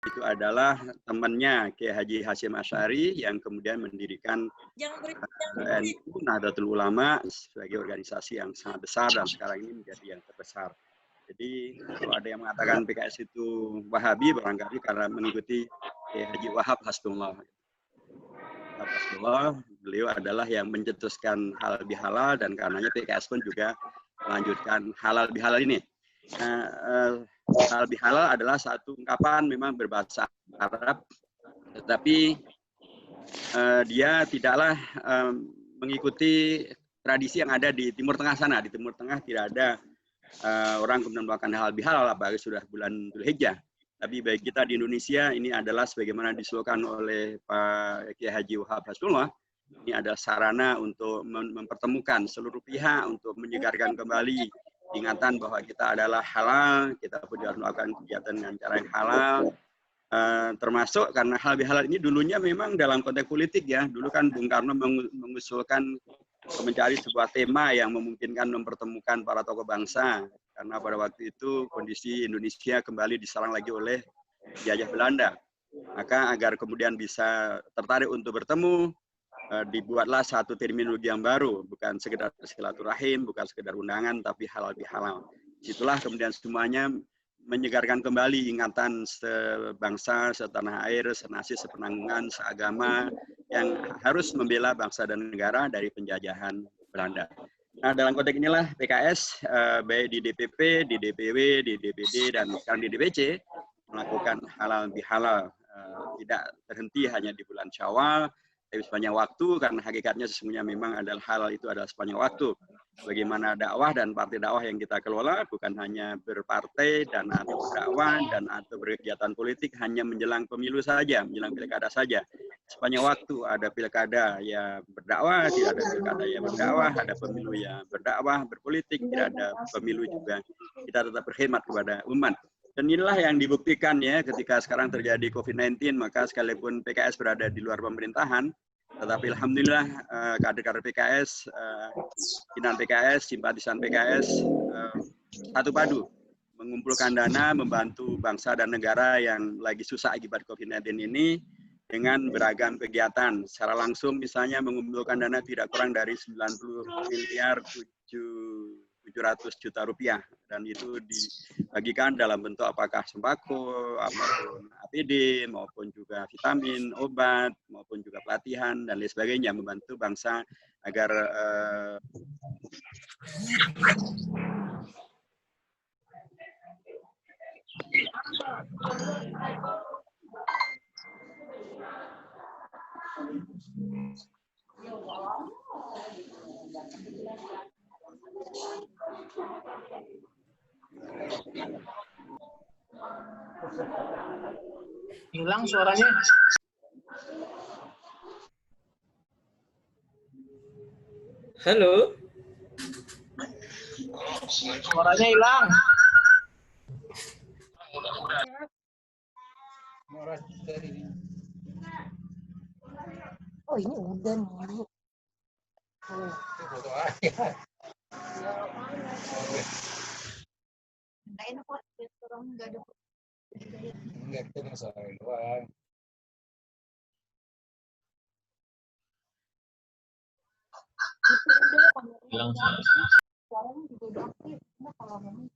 itu adalah temannya Kiai Haji Hasyim Asy'ari yang kemudian mendirikan NU Nahdlatul Ulama sebagai organisasi yang sangat besar dan sekarang ini menjadi yang terbesar. Jadi kalau ada yang mengatakan PKS itu Wahabi, barangkali karena mengikuti Kiai Haji Wahab Hasbullah. Beliau adalah yang mencetuskan halal bihalal dan karenanya PKS pun juga melanjutkan halal bihalal ini. Halal bihalal adalah satu ungkapan memang berbahasa Arab, tetapi dia tidaklah mengikuti tradisi yang ada di Timur Tengah sana. Di Timur Tengah tidak ada orang kemudian melakukan halal bihalal apalagi sudah bulan Dzulhijjah. Tapi bagi kita di Indonesia ini adalah sebagaimana disusulkan oleh Pak Kiai Haji Wahab Hasbullah, ini adalah sarana untuk mempertemukan seluruh pihak untuk menyegarkan kembali ingatan bahwa kita adalah halal, kita pun harus melakukan kegiatan dengan cara yang halal, termasuk karena halal bihalal ini dulunya memang dalam konteks politik ya. Dulu kan Bung Karno mengusulkan mencari sebuah tema yang memungkinkan mempertemukan para tokoh bangsa. Karena pada waktu itu kondisi Indonesia kembali diserang lagi oleh penjajah Belanda. Maka agar kemudian bisa tertarik untuk bertemu, dibuatlah satu terminologi yang baru, bukan sekedar silaturahim, bukan sekedar undangan, tapi halal bihalal. Itulah kemudian semuanya menyegarkan kembali ingatan sebangsa, setanah air, senasib, sepenanggungan, seagama yang harus membela bangsa dan negara dari penjajahan Belanda. Nah, dalam konteks inilah PKS, baik di DPP, di DPW, di DPD, dan sekarang di DPC, melakukan halal bihalal. Tidak terhenti hanya di bulan Syawal, tapi sepanjang waktu, karena hakikatnya sesungguhnya memang adalah halal itu adalah sepanjang waktu. Bagaimana dakwah dan partai dakwah yang kita kelola, bukan hanya berpartai dan atau berdakwah dan atau berkegiatan politik hanya menjelang pemilu saja, menjelang pilkada saja. Sepanjang waktu ada pilkada ya berdakwah, tidak ada pilkada ya berdakwah, ada pemilu ya berdakwah, berpolitik, tidak ada pemilu juga. Kita tetap berkhidmat kepada umat. Dan inilah yang dibuktikan ya ketika sekarang terjadi COVID-19, maka sekalipun PKS berada di luar pemerintahan, tetapi alhamdulillah kader-kader PKS, pimpinan PKS, simpatisan PKS, satu padu mengumpulkan dana, membantu bangsa dan negara yang lagi susah akibat COVID-19 ini dengan beragam kegiatan. Secara langsung misalnya mengumpulkan dana tidak kurang dari 90 miliar 700 juta rupiah. Dan itu dibagikan dalam bentuk apakah sembako, apapun APD, maupun juga vitamin, obat, maupun juga pelatihan, dan lain sebagainya, membantu bangsa agar hilang suaranya. Halo. Suaranya hilang. Oh ini udah nih. Foto aja. Nggak enak kok, orang nggak ada. Enggak, kita masalah doang. Itu udah Hilang suaranya juga udah aktif. Nah, kalau memang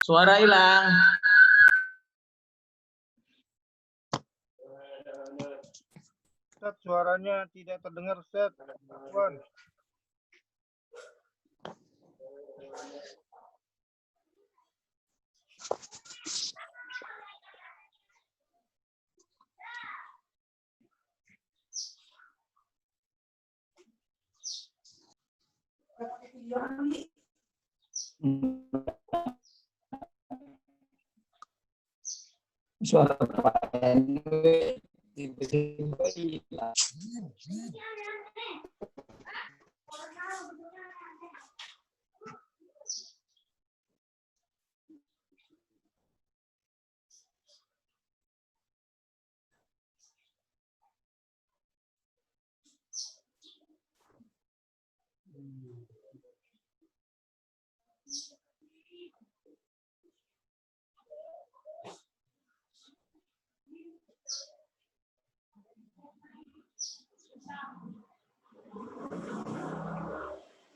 suara hilang. Set, suaranya tidak terdengar, Set. Wan. Suara Pak Henry tiba-tiba hilang.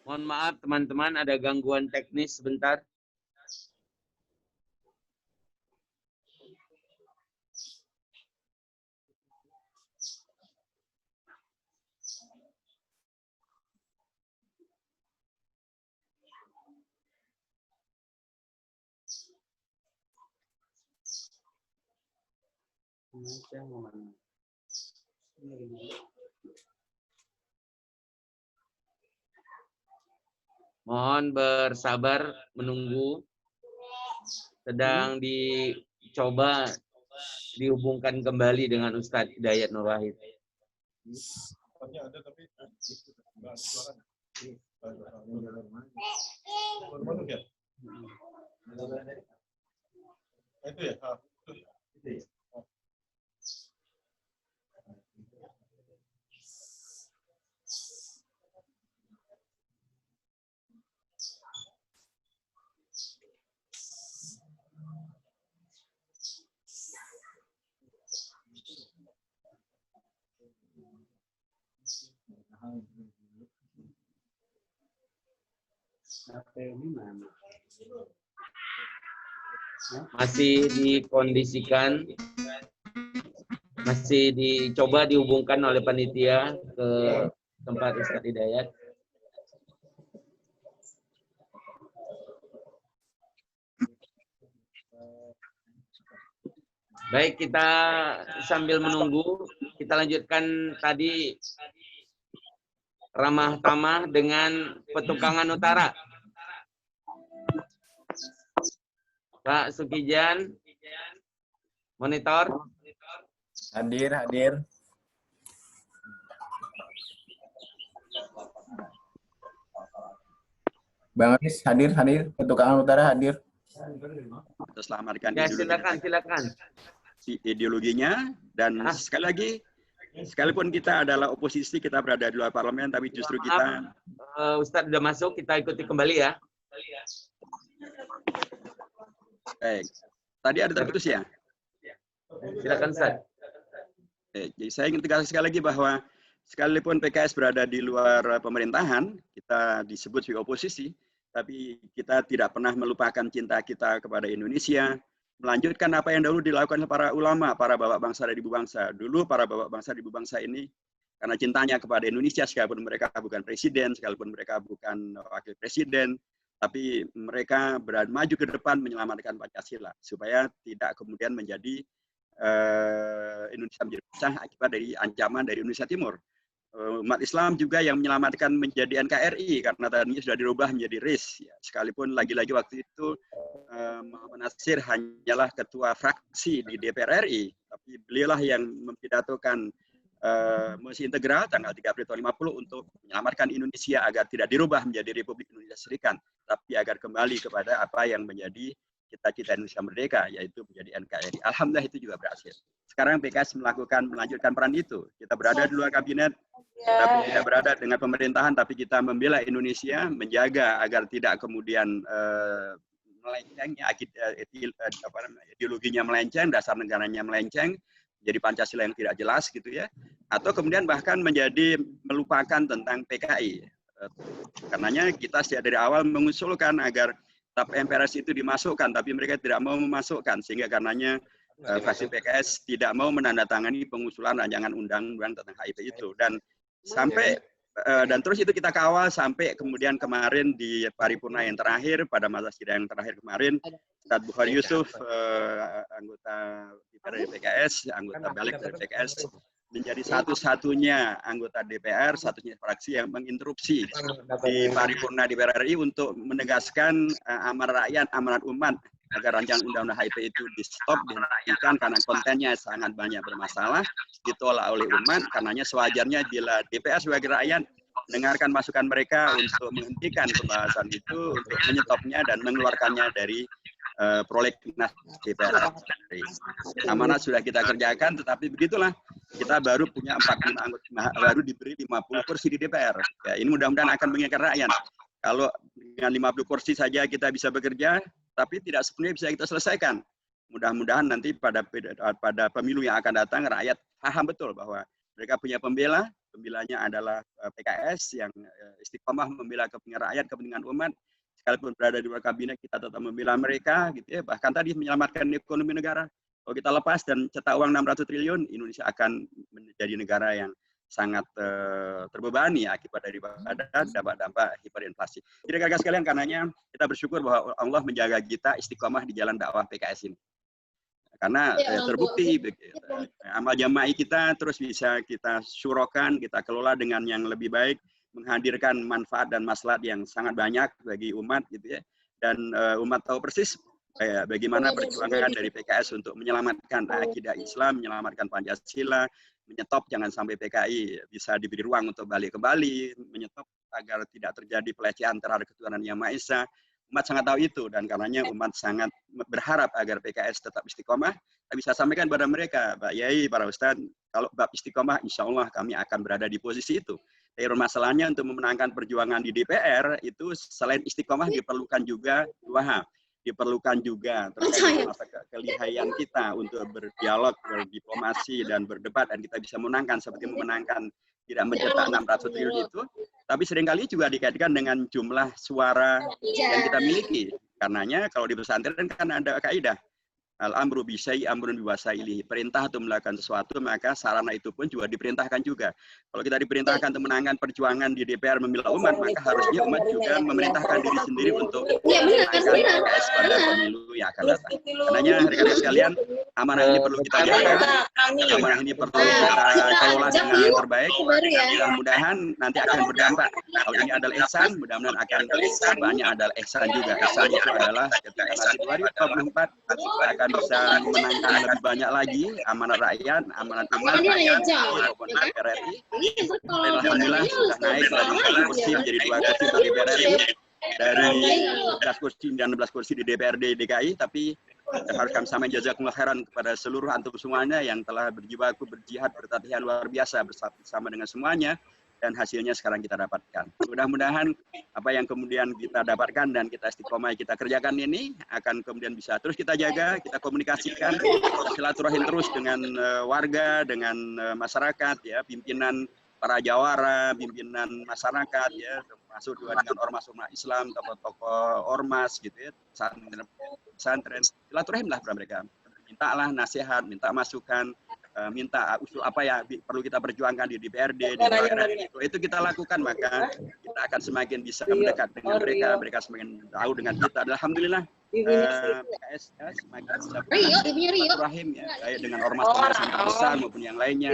Mohon maaf teman-teman, ada gangguan teknis sebentar. Mohon bersabar menunggu. Sedang dicoba dihubungkan kembali dengan Ustadz Hidayat Nur Wahid. Masih dikondisikan, masih dicoba dihubungkan oleh panitia ke tempat Ustadz Hidayat. Baik, kita sambil menunggu, kita lanjutkan tadi ramah tamah dengan Petukangan Utara. Pak Sukijan, monitor. Hadir, hadir. Bang Aris hadir, hadir. Petukangan Utara hadir. Kita selamatkan Ya, silakan. Ideologinya, dan sekali lagi, sekalipun kita adalah oposisi, kita berada di luar parlemen, tapi justru kita... Ustadz sudah masuk, kita ikuti kembali ya. Baik. Tadi ada terputus ya? Silakan Ustadz. Jadi saya ingin tegaskan sekali lagi bahwa sekalipun PKS berada di luar pemerintahan, kita disebut sebagai oposisi, tapi kita tidak pernah melupakan cinta kita kepada Indonesia, melanjutkan apa yang dahulu dilakukan oleh para ulama, para bapak bangsa dan ibu bangsa. Dulu para bapak bangsa dan ibu bangsa ini, karena cintanya kepada Indonesia, sekalipun mereka bukan presiden, sekalipun mereka bukan wakil presiden, tapi mereka berani maju ke depan menyelamatkan Pancasila, supaya tidak kemudian menjadi Indonesia menjadi pecah akibat dari ancaman dari Indonesia Timur. Umat Islam juga yang menyelamatkan menjadi NKRI karena tadinya sudah dirubah menjadi RIS. Ya, sekalipun lagi-lagi waktu itu Muhammad Nasir hanyalah ketua fraksi di DPR RI, tapi beliaulah yang mempidatokan mosi integral tanggal 3 April tahun 50 untuk menyelamatkan Indonesia agar tidak dirubah menjadi Republik Indonesia Serikat, tapi agar kembali kepada apa yang menjadi cita-cita Indonesia Merdeka, yaitu menjadi NKRI. Alhamdulillah itu juga berhasil. Sekarang PKS melanjutkan peran itu. Kita berada di luar kabinet, kita tidak berada dengan pemerintahan, tapi kita membela Indonesia, menjaga agar tidak kemudian melenceng, ideologinya melenceng, dasar negaranya melenceng, jadi Pancasila yang tidak jelas gitu ya, atau kemudian bahkan menjadi melupakan tentang PKI. Karenanya kita sejak dari awal mengusulkan agar TAP MPRS itu dimasukkan, tapi mereka tidak mau memasukkan, sehingga karenanya fraksi PKS tidak mau menandatangani pengusulan rancangan undang-undang tentang HIV itu, dan sampai dan terus itu kita kawal sampai kemudian kemarin di paripurna yang terakhir, pada masa sidang yang terakhir kemarin, Ustadz Bukhari Yusuf, anggota DPR dari PKS, anggota balik dari PKS, menjadi satu-satunya anggota DPR, satunya fraksi yang menginterupsi di paripurna DPR RI untuk menegaskan amanat rakyat, amanat umat agar rancangan undang-undang HIP itu di stop, dihentikan karena kontennya sangat banyak bermasalah, ditolak oleh umat. Karenanya sewajarnya bila DPR sebagai rakyat mendengarkan masukan mereka untuk menghentikan pembahasan itu, untuk menyetopnya dan mengeluarkannya dari prolegnas DPR. Amanat sudah kita kerjakan, tetapi begitulah, kita baru punya 45 anggota, baru diberi 50 kursi di DPR. Ya, ini mudah-mudahan akan mengingatkan rakyat. Kalau dengan 50 kursi saja kita bisa bekerja, tapi tidak sepenuhnya bisa kita selesaikan. Mudah-mudahan nanti pada pemilu yang akan datang, rakyat paham betul bahwa mereka punya pembela, pembelanya adalah PKS yang istiqomah membela kepentingan rakyat, kepentingan umat. Sekalipun berada di luar kabinet, kita tetap membela mereka, gitu ya. Bahkan tadi menyelamatkan ekonomi negara. Kalau kita lepas dan cetak uang 600 triliun, Indonesia akan menjadi negara yang sangat terbebani akibat daripada dampak hiperinflasi. Jadi rekan-rekan sekalian, karenanya kita bersyukur bahwa Allah menjaga kita istiqomah di jalan dakwah PKS ini. Karena terbukti amal jama'i kita terus bisa kita syurokan, kita kelola dengan yang lebih baik, menghadirkan manfaat dan maslahat yang sangat banyak bagi umat, gitu ya. Dan umat tahu persis bagaimana perjuangan dari PKS untuk menyelamatkan akidah Islam, menyelamatkan Pancasila, menyetop jangan sampai PKI bisa diberi ruang untuk balik ke Bali, menyetop agar tidak terjadi pelecehan terhadap ketuhanan Yang Maha Esa. Umat sangat tahu itu, dan karenanya umat sangat berharap agar PKS tetap istiqomah. Tapi saya sampaikan kepada mereka, Pak Yai, para Ustadz, kalau bab istiqomah, insya Allah kami akan berada di posisi itu. Tapi masalahnya untuk memenangkan perjuangan di DPR, itu selain istiqomah diperlukan juga dua hal. Diperlukan juga terkait masa kelihayan kita untuk berdialog, berdiplomasi, dan berdebat, dan kita bisa menangkan seperti memenangkan tidak mencetak 600 triliun itu, tapi seringkali juga dikaitkan dengan jumlah suara yang kita miliki. Karenanya kalau di pesantren kan ada kaidah, al-amru bisyai amrun biwasailihi. Perintah untuk melakukan sesuatu, maka sarana itu pun juga diperintahkan juga. Kalau kita diperintahkan untuk menangkan perjuangan di DPR membela umat, maka harusnya umat juga memerintahkan diri sendiri untuk menangkan PKS pada pemilu yang akan datang. Karenanya rekan-rekan sekalian, amanah ini perlu kita jaga, amanah ini perlu kita kelola dengan yang terbaik. Mudah-mudahan nanti akan berdampak. Kalau ini adalah ihsan, mudah-mudahan akan banyak adalah ihsan juga. Ihsan itu adalah ketika nanti 2024 akan bisa menangkan lebih banyak lagi amanat rakyat, amanat umat maupun DPR RI. Alhamdulillah sudah naik dari 1 kursi menjadi 2 kursi di DPR RI, dari 11 kursi dan 16 kursi di DPRD DKI. Tapi harus kami sampaikan jazakumullah khairan kepada seluruh antum semuanya yang telah berjibaku, berjihad, berlatihan luar biasa bersama dengan semuanya, dan hasilnya sekarang kita dapatkan. Mudah-mudahan apa yang kemudian kita dapatkan dan kita istiqomah kita kerjakan ini akan kemudian bisa terus kita jaga, kita komunikasikan, silaturahim terus dengan warga, dengan masyarakat, ya, pimpinan para jawara, pimpinan masyarakat, ya, termasuk juga dengan ormas-ormas Islam, tokoh-tokoh ormas, gitu ya, pesantren, silaturahimlah kepada mereka. Mintalah nasihat, minta masukan, minta usul apa ya perlu kita perjuangkan di DPRD, di DPR. Itu kita lakukan, maka kita akan semakin bisa mendekat dengan mereka, mereka semakin tahu dengan kita. Alhamdulillah, PKS semakin bisa bersilaturahim, ya, baik dengan ormas-ormas yang besar maupun yang lainnya.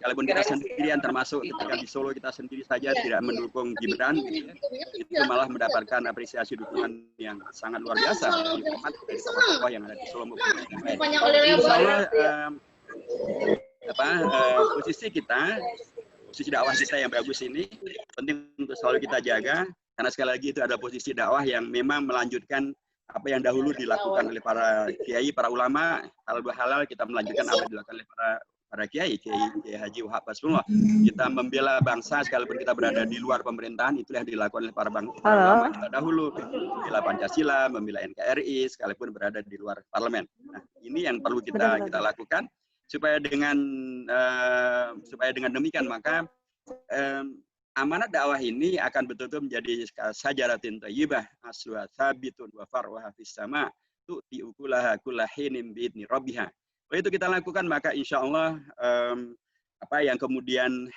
Walaupun kita sendirian, termasuk ketika di Solo kita sendiri saja tidak mendukung Gibran, gitu ya, itu malah mendapatkan apresiasi dukungan yang sangat luar biasa dari umat, dari tokoh-tokoh yang ada di Solo maupun yang lain. Insya Allah, posisi dakwah kita yang bagus ini penting untuk selalu kita jaga, karena sekali lagi itu ada posisi dakwah yang memang melanjutkan apa yang dahulu dilakukan oleh para kiai, para ulama. Halal kita melanjutkan apa yang dilakukan oleh para kiai Haji Wahab Basrullah. Kita membela bangsa sekalipun kita berada di luar pemerintahan, itulah yang dilakukan oleh para ulama kita dahulu, membela Pancasila, membela NKRI sekalipun berada di luar parlemen. Nah, ini yang perlu kita lakukan supaya dengan demikian maka amanat dakwah ini akan betul-betul menjadi sajaratin thayyibah asluha tsabitun wa far'uha fis sama tu'ti ukulaha kullahinin bi'idni rabbiha. Kalau itu kita lakukan, maka insya Allah apa yang kemudian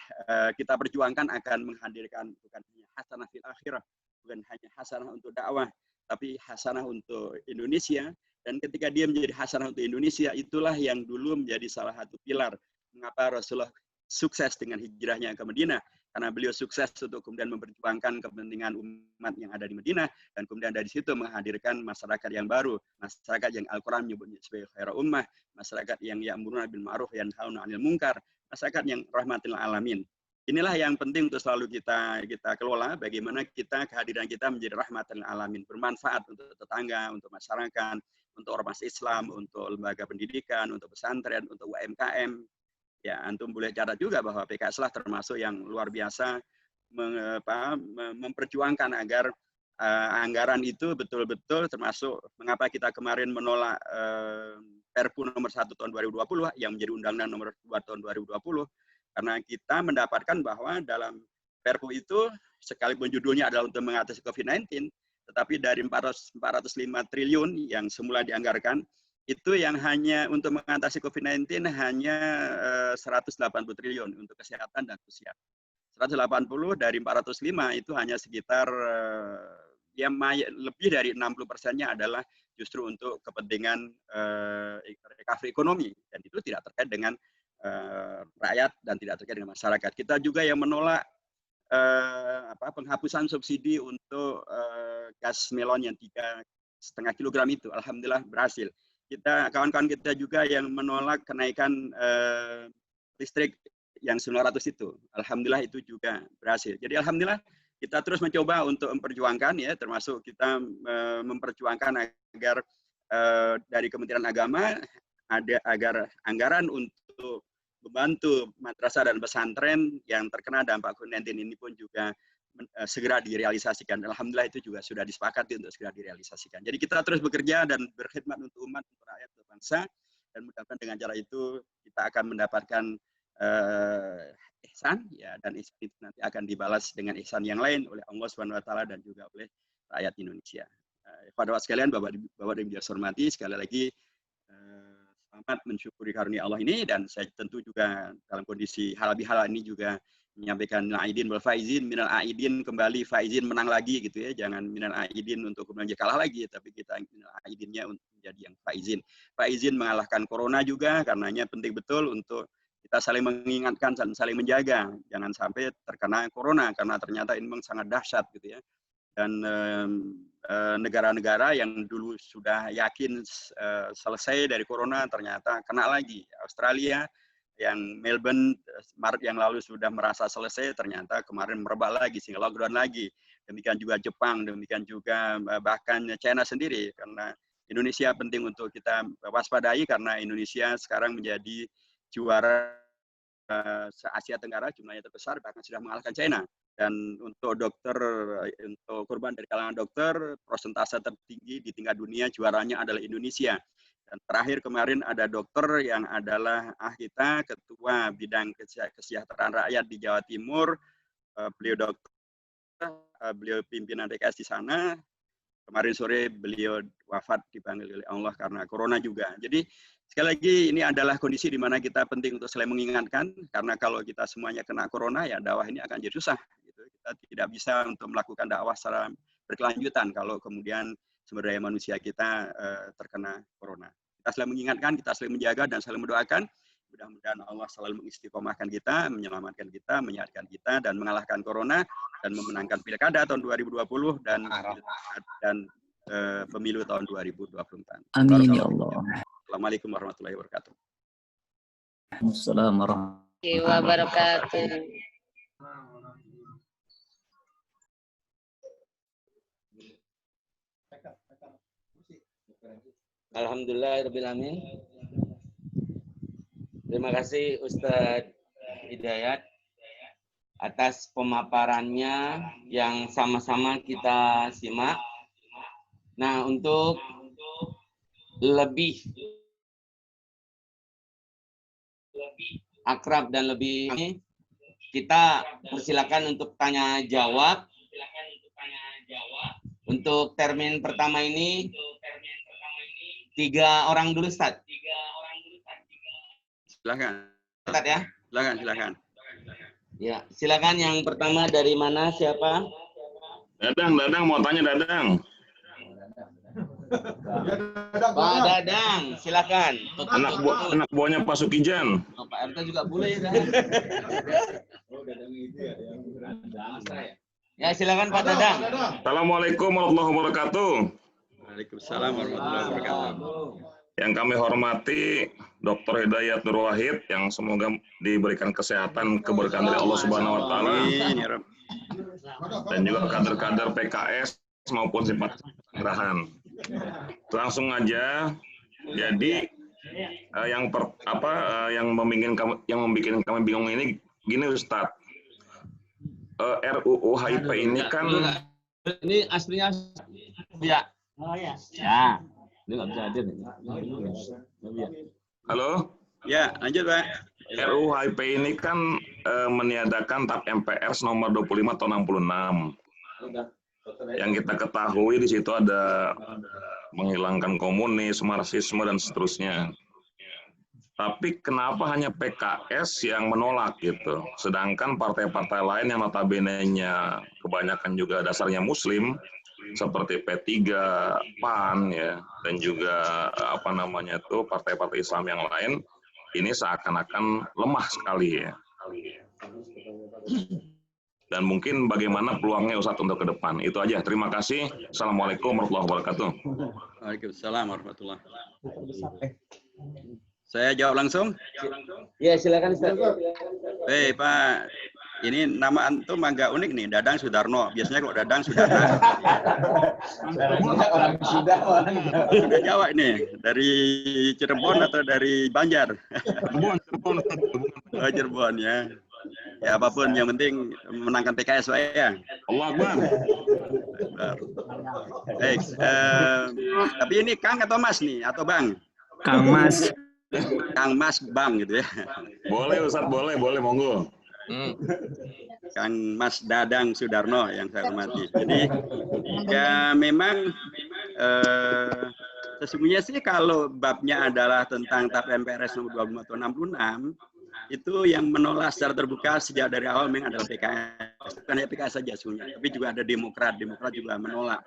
kita perjuangkan akan menghadirkan bukan hanya hasanah fil akhirah, bukan hanya hasanah untuk dakwah, tapi hasanah untuk Indonesia. Dan ketika dia menjadi hasanah untuk Indonesia, itulah yang dulu menjadi salah satu pilar mengapa Rasulullah sukses dengan hijrahnya ke Madinah, karena beliau sukses untuk kemudian memperjuangkan kepentingan umat yang ada di Madinah, dan kemudian dari situ menghadirkan masyarakat yang baru, masyarakat yang Al-Quran menyebutnya sebagai khairul ummah, masyarakat yang ya'muruna bil ma'ruf wa yanhauna 'anil munkar, masyarakat yang rahmatil alamin. Inilah yang penting untuk selalu kita kelola, bagaimana kehadiran kita menjadi rahmatil alamin, bermanfaat untuk tetangga, untuk masyarakat, untuk ormas Islam, untuk lembaga pendidikan, untuk pesantren, untuk UMKM. Ya, antum boleh catat juga bahwa PKS lah termasuk yang luar biasa memperjuangkan agar anggaran itu betul-betul, termasuk mengapa kita kemarin menolak Perpu nomor 1 tahun 2020 yang menjadi Undang-Undang nomor 2 tahun 2020, karena kita mendapatkan bahwa dalam Perpu itu sekalipun judulnya adalah untuk mengatasi COVID-19, tetapi dari 405 triliun yang semula dianggarkan, itu yang hanya untuk mengatasi COVID-19 hanya 180 triliun untuk kesehatan dan sosial. 180 dari 405 itu hanya sekitar lebih dari 60%-nya adalah justru untuk kepentingan recovery ekonomi, dan itu tidak terkait dengan rakyat dan tidak terkait dengan masyarakat. Kita juga yang menolak penghapusan subsidi untuk gas melon yang 3,5 kilogram itu, alhamdulillah berhasil. Kawan-kawan kita juga yang menolak kenaikan listrik yang 900 itu, alhamdulillah itu juga berhasil. Jadi alhamdulillah kita terus mencoba untuk memperjuangkan, ya, termasuk kita memperjuangkan agar dari Kementerian Agama agar anggaran untuk membantu madrasah dan pesantren yang terkena dampak COVID-19 ini pun juga segera direalisasikan. Alhamdulillah itu juga sudah disepakati untuk segera direalisasikan. Jadi kita terus bekerja dan berkhidmat untuk umat, untuk rakyat, untuk bangsa, dan mudah-mudahan dengan cara itu kita akan mendapatkan ihsan, ya, dan ihsan itu nanti akan dibalas dengan ihsan yang lain oleh Allah SWT dan juga oleh rakyat Indonesia. Pada waktu sekalian, Bapak dan Ibu hormati, sekali lagi selamat mensyukuri karunia Allah ini, dan saya tentu juga dalam kondisi halal bihalal ini juga menyampaikan minal aidin wal faizin, minal aidin kembali, faizin menang lagi gitu ya, jangan minal aidin untuk kemudian kalah lagi, tapi kita minal aidinnya untuk menjadi yang faizin. Faizin mengalahkan corona juga, karenanya penting betul untuk kita saling mengingatkan dan saling menjaga, jangan sampai terkena corona, karena ternyata ini memang sangat dahsyat gitu ya. Dan negara-negara yang dulu sudah yakin selesai dari corona ternyata kena lagi. Australia yang Melbourne Maret yang lalu sudah merasa selesai, ternyata kemarin merebak lagi sehingga lockdown lagi. Demikian juga Jepang, demikian juga bahkan China sendiri. Karena Indonesia penting untuk kita waspadai, karena Indonesia sekarang menjadi juara se-Asia Tenggara, jumlahnya terbesar, bahkan sudah mengalahkan China. Dan untuk dokter, untuk korban dari kalangan dokter, persentase tertinggi di tingkat dunia juaranya adalah Indonesia. Dan terakhir kemarin ada dokter yang adalah kita, ketua bidang kesejahteraan rakyat di Jawa Timur, beliau dokter, beliau pimpinan PKS di sana. Kemarin sore beliau wafat, dipanggil oleh Allah karena corona juga. Jadi sekali lagi ini adalah kondisi di mana kita penting untuk saling mengingatkan, karena kalau kita semuanya kena corona, ya dakwah ini akan jadi susah. Kita tidak bisa untuk melakukan dakwah secara berkelanjutan kalau kemudian sumber daya manusia kita terkena corona. Kita saling mengingatkan, kita saling menjaga, dan saling mendoakan. Mudah-mudahan Allah selalu mengistiqomahkan kita, menyelamatkan kita, menyehatkan kita, dan mengalahkan corona, dan memenangkan pilkada tahun 2020 dan pemilu tahun 2024. Amin ya Allah. Assalamualaikum warahmatullahi wabarakatuh. Assalamualaikum warahmatullahi wabarakatuh. Alhamdulillahirrahmanirrahim. Terima kasih Ustadz Hidayat atas pemaparannya yang sama-sama kita simak. Nah, untuk lebih akrab dan lebih kita persilakan untuk tanya jawab. Untuk termin pertama ini 3 orang dulu, Ustaz. Silakan. Ustaz ya. Silakan. Ya, silakan yang pertama dari mana, siapa? Dadang mau tanya Dadang. Pak Dadang, silakan. Anak buahnya Pak Sukijan. Oh, Pak RT juga boleh kan? Ya, silakan Pak Dadang. Assalamualaikum warahmatullahi wabarakatuh. Waalaikumsalam warahmatullahi wabarakatuh. Yang kami hormati Dr. Hidayat Nur Wahid yang semoga diberikan kesehatan keberkahan dari Allah Subhanahu wa taala. Amin, ya Rabb. Dan juga kader-kader PKS maupun simpatisan. Langsung aja. Jadi yang membuat kami bingung ini gini Ustadz. RUU HIP ini kan Ini aslinya ya. Oh ya. Ya. Ini nggak bisa hadir nih. halo? Ya, lanjut Pak. RUU HIP ini kan meniadakan TAP MPRS nomor 25 tahun 66. Yang kita ketahui di situ ada menghilangkan komunis, marxisme dan seterusnya. Tapi kenapa hanya PKS yang menolak gitu? Sedangkan partai-partai lain yang notabene-nya kebanyakan juga dasarnya Muslim, seperti P3, PAN ya, dan juga partai-partai Islam yang lain, ini seakan-akan lemah sekali ya. Dan mungkin bagaimana peluangnya Ustadz untuk ke depan. Itu aja. Terima kasih. Assalamualaikum warahmatullahi wabarakatuh. Waalaikumsalam warahmatullahi wabarakatuh. Saya jawab langsung. Ya, silakan Ustaz. Pak, ini nama antum agak unik nih, Dadang Sudarno. Biasanya kalau Dadang Sudarno. Sudah Jawa ini, dari Cirebon atau dari Banjar? Cirebon. Oh, Cirebon ya. Ya apapun, yang penting menangkan PKS Pak ya. Allah Akbar. Baik, tapi ini Kang atau Mas nih, atau Bang? Kang Mas. Kang Mas Bang gitu ya. Boleh Ustadz, boleh, monggo. Kang Mas Dadang Sudarno yang saya hormati. Jadi ya memang sesungguhnya sih kalau babnya adalah tentang TAP MPRS nomor 25 tahun 66, itu yang menolak secara terbuka sejak dari awal memang adalah PKS. Bukan hanya PKS saja sebenarnya, tapi juga ada Demokrat juga menolak.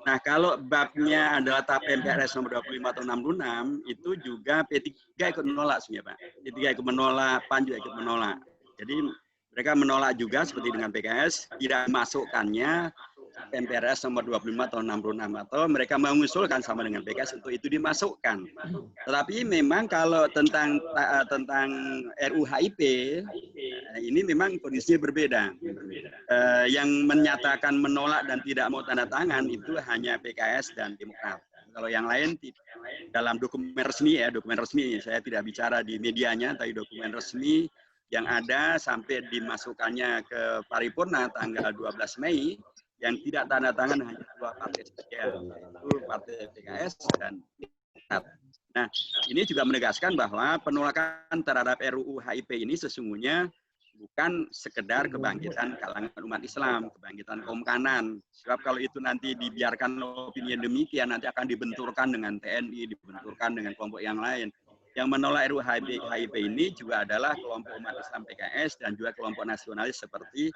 Nah, kalau babnya adalah TAP MPRS nomor 25 tahun 66, itu juga P3 ikut menolak sebenarnya, Pak. P3 ikut menolak, PAN juga ikut menolak. Jadi mereka menolak juga seperti dengan PKS, tidak masukkannya MPRS nomor 25 tahun 66, atau mereka mengusulkan sama dengan PKS untuk itu dimasukkan. Tetapi memang kalau tentang RUU HIP ini memang kondisinya berbeda. Yang menyatakan menolak dan tidak mau tanda tangan itu hanya PKS dan Demokrat. Kalau yang lain dalam dokumen resmi saya tidak bicara di medianya, tapi dokumen resmi yang ada sampai dimasukkannya ke paripurna tanggal 12 Mei, yang tidak tanda tangan hanya dua partai saja, yaitu Partai PKS dan Demokrat. Nah, ini juga menegaskan bahwa penolakan terhadap RUU HIP ini sesungguhnya bukan sekedar kebangkitan kalangan umat Islam, kebangkitan kaum kanan. Sebab kalau itu nanti dibiarkan opini yang demikian, nanti akan dibenturkan dengan TNI, dibenturkan dengan kelompok yang lain. Yang menolak RUU HIP ini juga adalah kelompok umat Islam PKS dan juga kelompok nasionalis seperti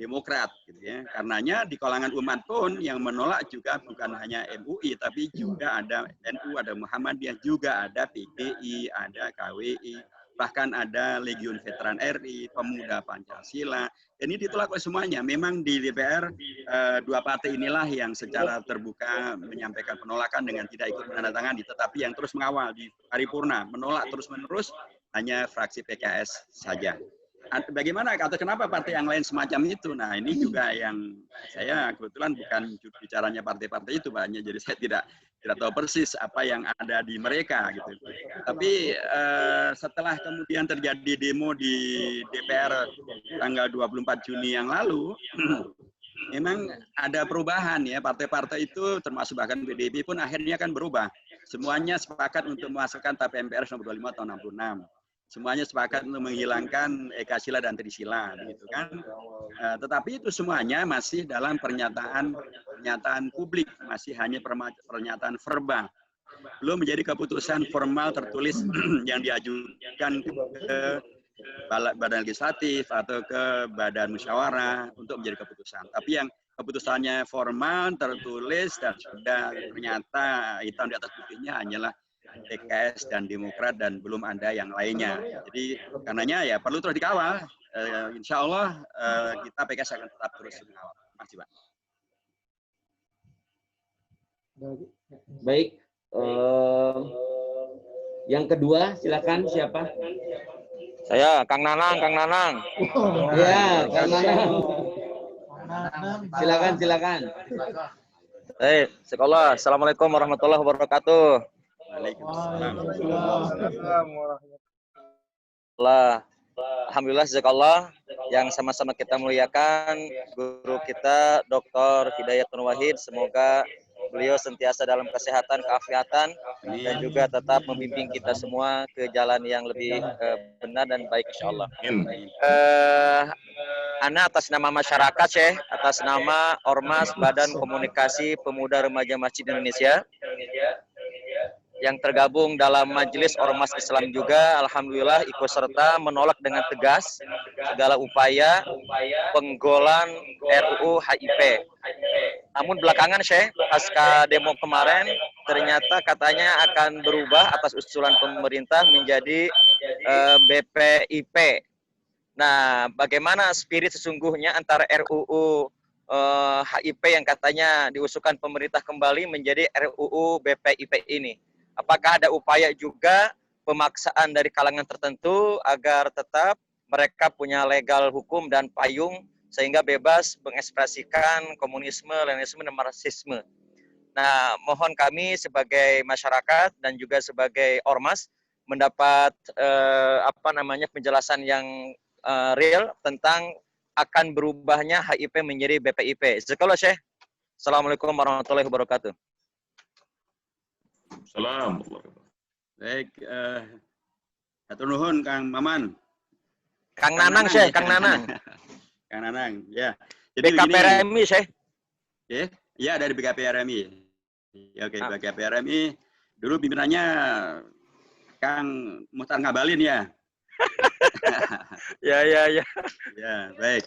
Demokrat, gitu ya. Karenanya di kalangan umat pun yang menolak juga bukan hanya MUI, tapi juga ada NU, ada Muhammadiyah, juga ada PGI, ada KWI, bahkan ada Legiun Veteran RI, Pemuda Pancasila. Ini ditolak oleh semuanya. Memang di DPR dua partai inilah yang secara terbuka menyampaikan penolakan dengan tidak ikut menandatangani, tetapi yang terus mengawal di paripurna, menolak terus-menerus hanya fraksi PKS saja. Bagaimana atau kenapa partai yang lain semacam itu? Nah, ini juga yang saya kebetulan bukan bicaranya partai-partai itu, Pak. Jadi saya tidak tahu persis apa yang ada di mereka gitu. Tapi setelah kemudian terjadi demo di DPR tanggal 24 Juni yang lalu, memang ada perubahan ya. Partai-partai itu termasuk bahkan PDIP pun akhirnya kan berubah. Semuanya sepakat untuk memasukkan TAP MPRS nomor 25 tahun 66. Semuanya sepakat untuk menghilangkan Ekasila dan Trisila, gitu kan. Tetapi itu semuanya masih dalam pernyataan publik, masih hanya pernyataan verbal. Belum menjadi keputusan formal tertulis yang diajukan ke Badan Legislatif atau ke Badan Musyawarah untuk menjadi keputusan. Tapi yang keputusannya formal, tertulis, dan sudah ternyata hitam di atas putihnya hanyalah PKS dan Demokrat dan belum ada yang lainnya. Jadi karenanya ya perlu terus dikawal. Insya Allah kita PKS akan tetap terus mengawal. Terima kasih, Pak. Baik. Yang kedua, silakan siapa? Saya Kang Nanang, Kang Nanang. Ya, Kang Nanang. Silakan. Sekolah. Assalamualaikum warahmatullahi wabarakatuh. Waalaikumsalam. Alhamdulillah, jazakallah, yang sama-sama kita muliakan guru kita Dr. Hidayat Nur Wahid. Semoga beliau sentiasa dalam kesehatan, keafiatan, dan juga tetap membimbing kita semua ke jalan yang lebih benar dan baik, insyaallah. Ana atas nama masyarakat, Syekh, atas nama Ormas Badan Komunikasi Pemuda Remaja Masjid Indonesia, yang tergabung dalam Majelis Ormas Islam juga, alhamdulillah ikut serta menolak dengan tegas segala upaya penggolan RUU HIP. Namun belakangan, Syekh, pasca demo kemarin ternyata katanya akan berubah atas usulan pemerintah menjadi BPIP. Nah, bagaimana spirit sesungguhnya antara RUU HIP yang katanya diusulkan pemerintah kembali menjadi RUU BPIP ini? Apakah ada upaya juga pemaksaan dari kalangan tertentu agar tetap mereka punya legal hukum dan payung sehingga bebas mengekspresikan komunisme, leninisme, dan marxisme? Nah, mohon kami sebagai masyarakat dan juga sebagai ormas mendapat penjelasan yang real tentang akan berubahnya HIP menjadi BPIP. Jazakallah, Syekh. Assalamualaikum warahmatullahi wabarakatuh. Salam. Baik, hatur nuhun Kang Maman. Kang Nanang, Syekh, Kang Nanang. Kang Nanang, ya. Jadi BKP RMI, Syekh. Oke, ya dari BKP RMI. Ya, oke, BKP RMI. Dulu pimpinannya Kang Muhtar Ngabalin ya. Ya. Ya, baik.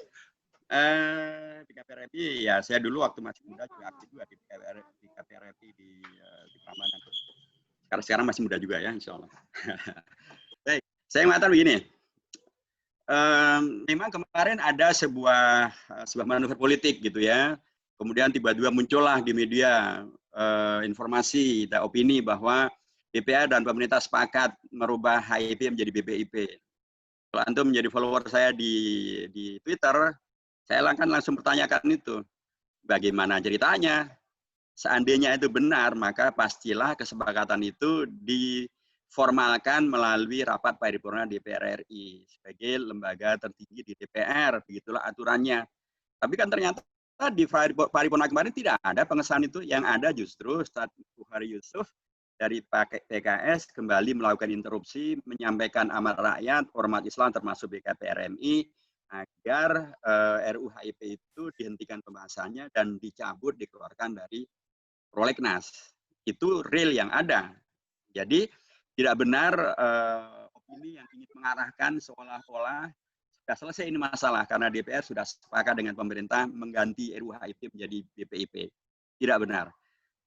BKP RMI, ya saya dulu waktu masih muda juga aktif juga di BKP RMI di Prambanan. Sekarang masih muda juga ya, insya Allah. Baik, saya mengatakan begini. Memang kemarin ada sebuah manuver politik gitu ya. Kemudian tiba-tiba muncullah di media informasi dan opini bahwa DPR dan pemerintah sepakat merubah HIP menjadi BPIP. Kalau antum menjadi follower saya di Twitter, saya langsung pertanyakan itu. Bagaimana ceritanya? Seandainya itu benar, maka pastilah kesepakatan itu diformalkan melalui rapat paripurna DPR RI sebagai lembaga tertinggi di DPR. Begitulah aturannya. Tapi kan ternyata di paripurna kemarin tidak ada pengesahan itu. Yang ada justru Ustaz Bukhari Yusuf dari PKS kembali melakukan interupsi, menyampaikan amat rakyat, ormas Islam termasuk BKP RMI, agar RUU HIP itu dihentikan pembahasannya dan dicabut, dikeluarkan dari prolegnas. Itu real yang ada. Jadi tidak benar opini yang ingin mengarahkan seolah-olah sudah selesai ini masalah karena DPR sudah sepakat dengan pemerintah mengganti RUU HIP menjadi BPIP. Tidak benar.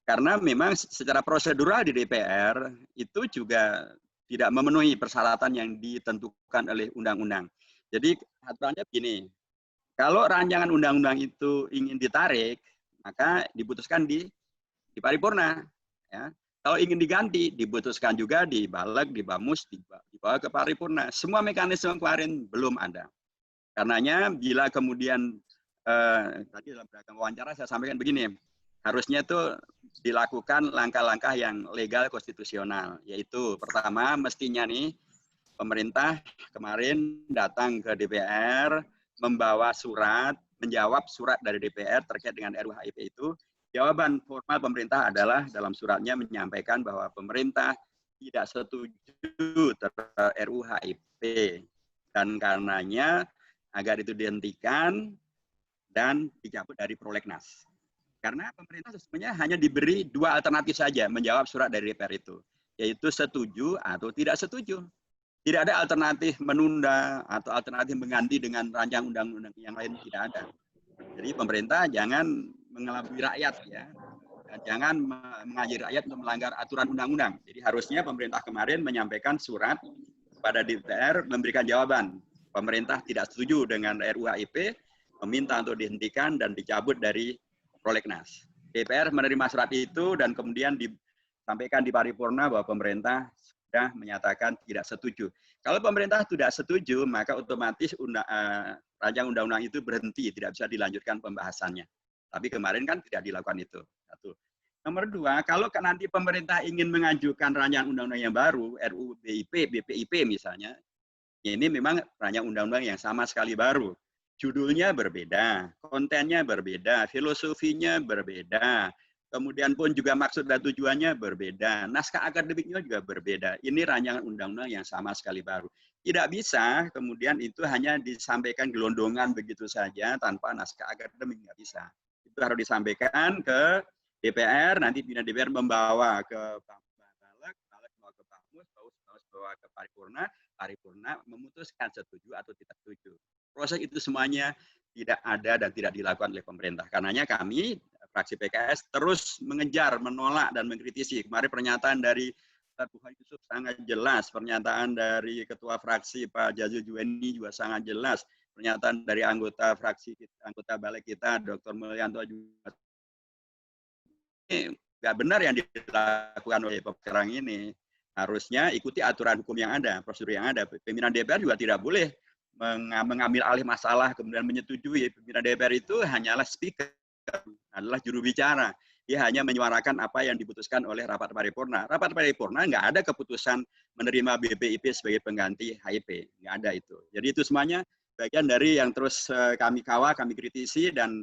Karena memang secara prosedural di DPR itu juga tidak memenuhi persyaratan yang ditentukan oleh undang-undang. Jadi aturannya begini, kalau rancangan undang-undang itu ingin ditarik, maka diputuskan di paripurna. Ya. Kalau ingin diganti, diputuskan juga di Baleg, di Bamus, dibawa ke paripurna. Semua mekanisme kemarin belum ada. Karenanya bila kemudian tadi dalam beragam wawancara saya sampaikan begini, harusnya itu dilakukan langkah-langkah yang legal konstitusional, yaitu pertama mestinya nih pemerintah kemarin datang ke DPR membawa surat, menjawab surat dari DPR terkait dengan RUU HIP itu. Jawaban formal pemerintah adalah dalam suratnya menyampaikan bahwa pemerintah tidak setuju terhadap RUU HIP dan karenanya agar itu dihentikan dan dicabut dari prolegnas. Karena pemerintah sesungguhnya hanya diberi dua alternatif saja menjawab surat dari DPR itu, yaitu setuju atau tidak setuju. Tidak ada alternatif menunda atau alternatif mengganti dengan rancangan undang-undang yang lain, tidak ada. Jadi pemerintah jangan mengelabui rakyat ya. Jangan mengajari rakyat untuk melanggar aturan undang-undang. Jadi harusnya pemerintah kemarin menyampaikan surat kepada DPR memberikan jawaban. Pemerintah tidak setuju dengan RUU HIP, meminta untuk dihentikan dan dicabut dari prolegnas. DPR menerima surat itu dan kemudian disampaikan di paripurna bahwa pemerintah sudah menyatakan tidak setuju. Kalau pemerintah tidak setuju, maka otomatis rancangan undang-undang itu berhenti, tidak bisa dilanjutkan pembahasannya. Tapi kemarin kan tidak dilakukan itu. Satu. Nomor dua, kalau nanti pemerintah ingin mengajukan rancangan undang-undang yang baru, RUU BIP, BPIP misalnya, ini memang rancangan undang-undang yang sama sekali baru. Judulnya berbeda, kontennya berbeda, filosofinya berbeda, kemudian pun juga maksud dan tujuannya berbeda, naskah akademiknya juga berbeda. Ini rancangan undang-undang yang sama sekali baru. Tidak bisa kemudian itu hanya disampaikan gelondongan begitu saja tanpa naskah akademik, nggak bisa. Itu harus disampaikan ke DPR, nanti pimpinan DPR membawa ke Balik membawa ke Bamus, bawa ke paripurna memutuskan setuju atau tidak setuju. Proses itu semuanya tidak ada dan tidak dilakukan oleh pemerintah. Karenanya kami, fraksi PKS, terus mengejar, menolak, dan mengkritisi. Kemarin pernyataan dari Ustaz Bukhari Yusuf sangat jelas, pernyataan dari Ketua Fraksi Pak Jazil Juweni juga sangat jelas, pernyataan dari anggota fraksi, anggota balik kita, Dr. Mulyanto juga. Ini nggak benar yang dilakukan oleh sekarang ini. Harusnya ikuti aturan hukum yang ada, prosedur yang ada. Pimpinan DPR juga tidak boleh mengambil alih masalah, kemudian menyetujui. Pimpinan DPR itu hanyalah speaker, adalah juru bicara. Dia hanya menyuarakan apa yang diputuskan oleh rapat paripurna. Rapat paripurna nggak ada keputusan menerima BPIP sebagai pengganti HIP. Nggak ada itu. Jadi itu semuanya bagian dari yang terus kami kawal, kami kritisi, dan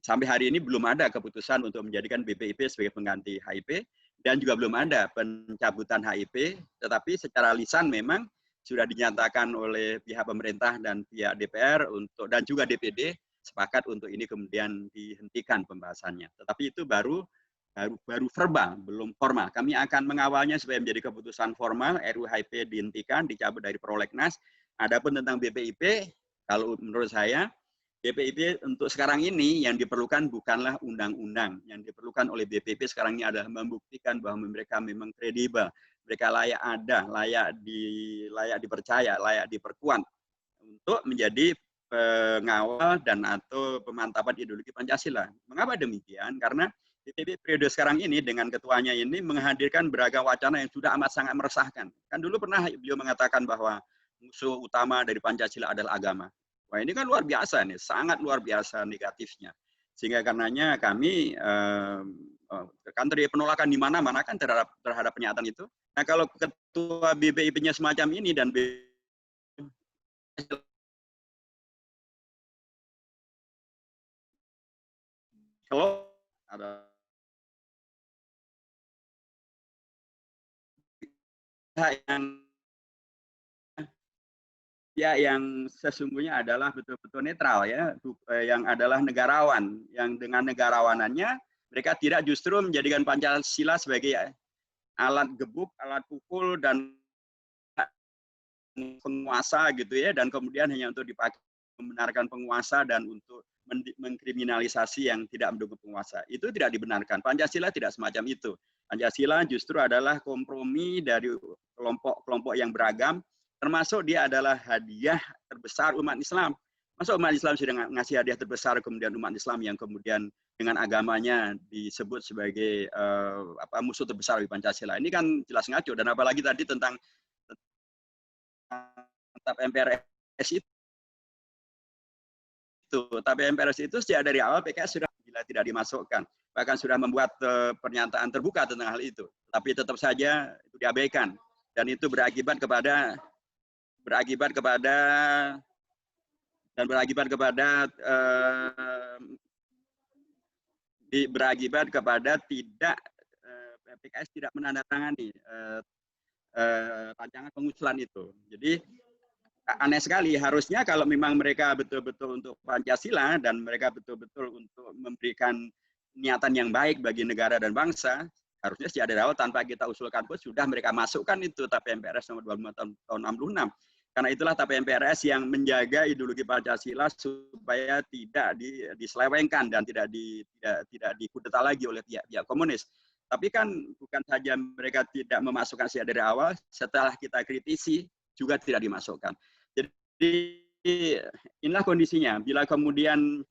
sampai hari ini belum ada keputusan untuk menjadikan BPIP sebagai pengganti HIP, dan juga belum ada pencabutan HIP, tetapi secara lisan memang sudah dinyatakan oleh pihak pemerintah dan pihak DPR dan juga DPD sepakat untuk ini kemudian dihentikan pembahasannya. Tetapi itu baru verbal, belum formal. Kami akan mengawalnya supaya menjadi keputusan formal, RUU HIP dihentikan, dicabut dari prolegnas. Adapun tentang BPIP, kalau menurut saya, BPIP untuk sekarang ini yang diperlukan bukanlah undang-undang. Yang diperlukan oleh BPIP sekarang ini adalah membuktikan bahwa mereka memang kredibel, mereka layak ada, layak dipercaya, layak diperkuat untuk menjadi pengawal dan atau pemantapan ideologi Pancasila. Mengapa demikian? Karena BPIP periode sekarang ini dengan ketuanya ini menghadirkan beragam wacana yang sudah amat sangat meresahkan. Kan dulu pernah beliau mengatakan bahwa musuh utama dari Pancasila adalah agama. Wah, ini kan luar biasa nih, sangat luar biasa negatifnya. Sehingga karenanya kami kan terjadi penolakan di mana-mana kan terhadap pernyataan itu. Nah, kalau ketua BPIP-nya semacam ini dan kalau ada yang sesungguhnya adalah betul-betul netral ya, yang adalah negarawan, yang dengan negarawanannya mereka tidak justru menjadikan Pancasila sebagai alat gebuk, alat pukul dan penguasa gitu ya, dan kemudian hanya untuk dipakai membenarkan penguasa dan untuk mengkriminalisasi yang tidak mendukung penguasa. Itu tidak dibenarkan. Pancasila tidak semacam itu. Pancasila justru adalah kompromi dari kelompok-kelompok yang beragam, termasuk dia adalah hadiah terbesar umat Islam. Masa umat Islam sudah ngasih hadiah terbesar kemudian umat Islam yang kemudian dengan agamanya disebut sebagai musuh terbesar di Pancasila. Ini kan jelas ngaco, dan apalagi tadi tentang MPRS itu. Tapi MPRS itu sejak dari awal PKS sudah tidak dimasukkan, bahkan sudah membuat pernyataan terbuka tentang hal itu. Tapi tetap saja itu diabaikan, dan itu berakibat kepada tidak PKS tidak menandatangani rancangan pengusulan itu. Jadi aneh sekali, harusnya kalau memang mereka betul-betul untuk Pancasila dan mereka betul-betul untuk memberikan niatan yang baik bagi negara dan bangsa, harusnya sejak dari awal tanpa kita usulkan pun sudah mereka masukkan itu TAP MPRS nomor 25 tahun 66. Karena itulah TAP MPRS yang menjaga ideologi Pancasila supaya tidak diselewengkan dan tidak dikudeta lagi oleh pihak komunis. Tapi kan bukan saja mereka tidak memasukkan sejak dari awal, setelah kita kritisi juga tidak dimasukkan. Jadi inilah kondisinya. Bila kemudian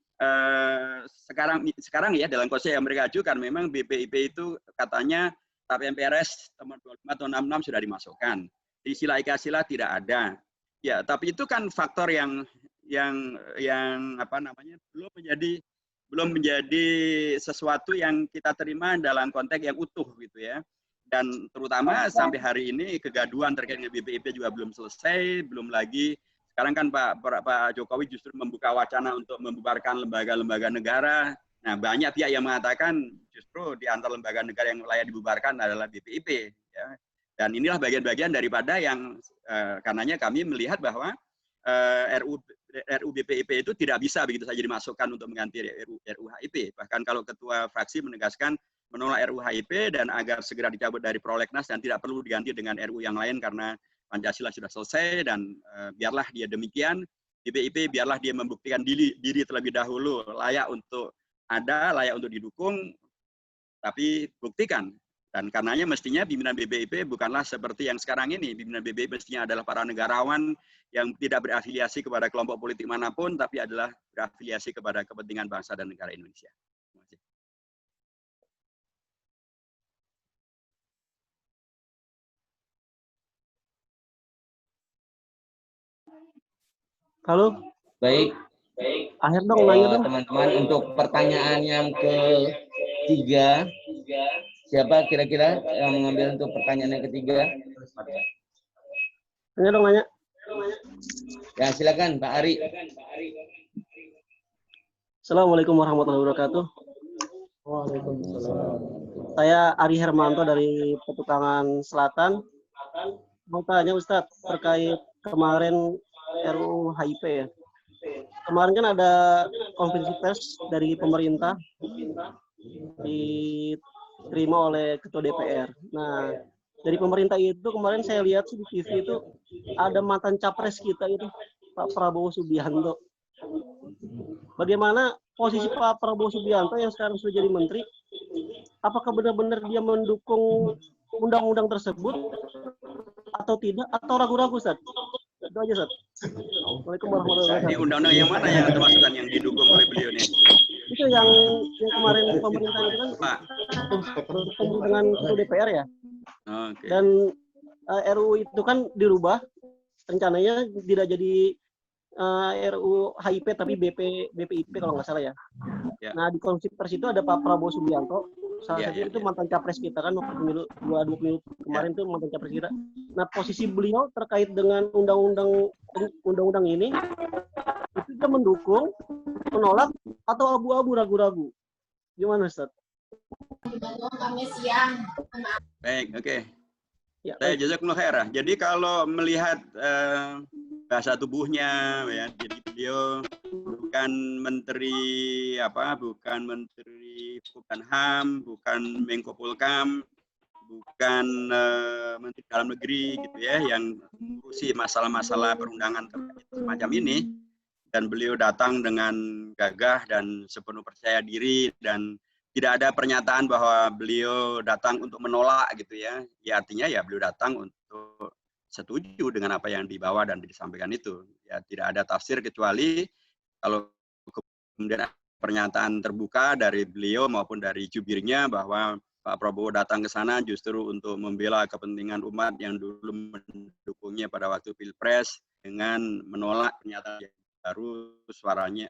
sekarang ya dalam konsep yang mereka ajukan memang BPIP itu katanya TAP MPRS nomor 25 atau 66 sudah dimasukkan. Di sila Ika-sila tidak ada. Ya, tapi itu kan faktor yang apa namanya belum menjadi sesuatu yang kita terima dalam konteks yang utuh gitu ya. Dan terutama sampai hari ini kegaduhan terkait dengan BPIP juga belum selesai, belum lagi sekarang kan Pak Jokowi justru membuka wacana untuk membubarkan lembaga-lembaga negara. Nah, banyak pihak yang mengatakan justru di antara lembaga negara yang layak dibubarkan adalah BPIP ya. Dan inilah bagian-bagian daripada yang karenanya kami melihat bahwa RUU BPIP itu tidak bisa begitu saja dimasukkan untuk mengganti RUU HIP. Bahkan kalau ketua fraksi menegaskan menolak RUU HIP dan agar segera dicabut dari prolegnas dan tidak perlu diganti dengan RUU yang lain karena Pancasila sudah selesai dan biarlah dia demikian. BPIP biarlah dia membuktikan diri terlebih dahulu layak untuk ada, layak untuk didukung, tapi buktikan. Dan karenanya mestinya pimpinan BPIP bukanlah seperti yang sekarang ini. Pimpinan BPIP mestinya adalah para negarawan yang tidak berafiliasi kepada kelompok politik manapun, tapi adalah berafiliasi kepada kepentingan bangsa dan negara Indonesia. Terima kasih. Halo, Baik, akhir dong, nanya dong. teman-teman, untuk pertanyaan yang ketiga, siapa kira-kira yang mengambil untuk pertanyaan yang ketiga? Nanya dong, nanya. Ya, silakan Pak Ari. Assalamualaikum warahmatullahi wabarakatuh. Waalaikumsalam. Saya Ari Hermanto dari Petukangan Selatan. Mau tanya Ustadz terkait kemarin RUU HIP ya. Kemarin kan ada konferensi pers dari pemerintah diterima oleh Ketua DPR. Nah, dari pemerintah itu kemarin saya lihat di TV itu ada mantan capres kita itu Pak Prabowo Subianto. Bagaimana posisi Pak Prabowo Subianto yang sekarang sudah jadi menteri? Apakah benar-benar dia mendukung undang-undang tersebut atau tidak? Atau ragu-ragu, Ustaz? Itu aja, Ustaz. Assalamualaikum warahmatullahi wabarakatuh. Ini undang-undang yang mana yang termasukkan yang didukung oleh beliau nih? Itu yang kemarin pemerintah itu kan Pak. bertemu dengan Ketua DPR ya. Oke. Dan RUU itu kan dirubah, rencananya tidak jadi RUU HIP tapi BPIP kalau nggak salah ya. Ya. Nah, di konferensi pers itu ada Pak Prabowo Subianto, salah satu itu mantan capres kita kan waktu pemilu 2 pemilu kemarin itu mantan capres kita. Nah, posisi beliau terkait dengan undang-undang ini itu dia mendukung, menolak atau abu-abu, ragu-ragu. Gimana, Ustaz? Baik, oke. Ya, Saya jazakumullah khairah. Jadi kalau melihat bahasa tubuhnya ya, jadi beliau bukan menteri bukan HAM, bukan Menko Polkam, bukan menteri dalam negeri gitu ya yang mengurusi masalah-masalah perundangan semacam ini, dan beliau datang dengan gagah dan sepenuh percaya diri dan tidak ada pernyataan bahwa beliau datang untuk menolak gitu ya. Ya artinya ya beliau datang untuk setuju dengan apa yang dibawa dan disampaikan itu. Ya tidak ada tafsir kecuali kalau kemudian pernyataan terbuka dari beliau maupun dari jubirnya bahwa Pak Prabowo datang ke sana justru untuk membela kepentingan umat yang dulu mendukungnya pada waktu Pilpres dengan menolak pernyataan yang baru, suaranya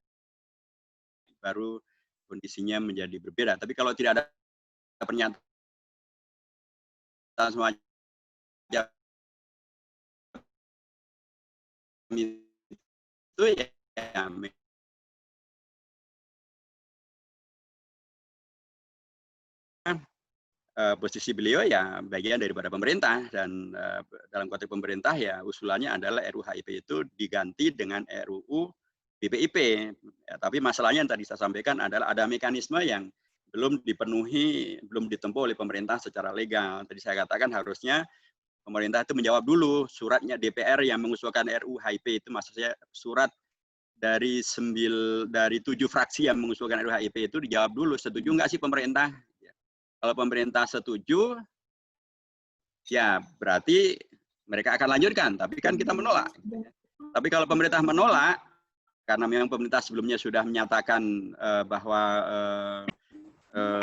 baru, kondisinya menjadi berbeda. Tapi kalau tidak ada pernyataan semacam itu ya posisi beliau ya bagian daripada pemerintah, dan dalam konteks pemerintah ya usulannya adalah RUU HIP itu diganti dengan RUU BPIP. Ya, tapi masalahnya yang tadi saya sampaikan adalah ada mekanisme yang belum dipenuhi, belum ditempuh oleh pemerintah secara legal. Tadi saya katakan harusnya pemerintah itu menjawab dulu suratnya DPR yang mengusulkan RUU HIP itu, maksudnya surat dari 7 fraksi yang mengusulkan RUU HIP itu dijawab dulu, setuju nggak sih pemerintah? Kalau pemerintah setuju, ya berarti mereka akan lanjutkan, tapi kan kita menolak. Tapi kalau pemerintah menolak, karena memang pemerintah sebelumnya sudah menyatakan bahwa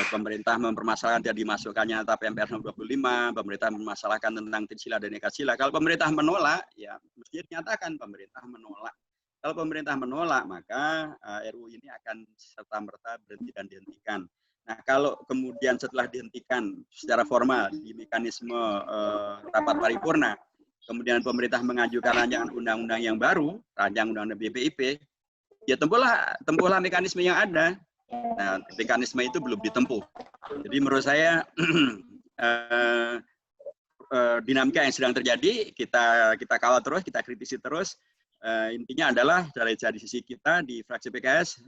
pemerintah mempermasalahkan tidak dimasukkannya TAP MPR nomor 25, pemerintah mempermasalahkan tentang Tinsila dan Ekasila. Kalau pemerintah menolak, ya mesti dinyatakan pemerintah menolak. Kalau pemerintah menolak, maka RUU ini akan serta-merta berhenti dan dihentikan. Nah, kalau kemudian setelah dihentikan secara formal di mekanisme rapat paripurna, kemudian pemerintah mengajukan rancangan undang-undang yang baru, rancangan undang-undang BPIP, ya tempuhlah mekanisme yang ada. Nah, mekanisme itu belum ditempuh. Jadi menurut saya dinamika yang sedang terjadi, kita kawal terus, kita kritisi terus. Intinya adalah dari sisi kita di fraksi PKS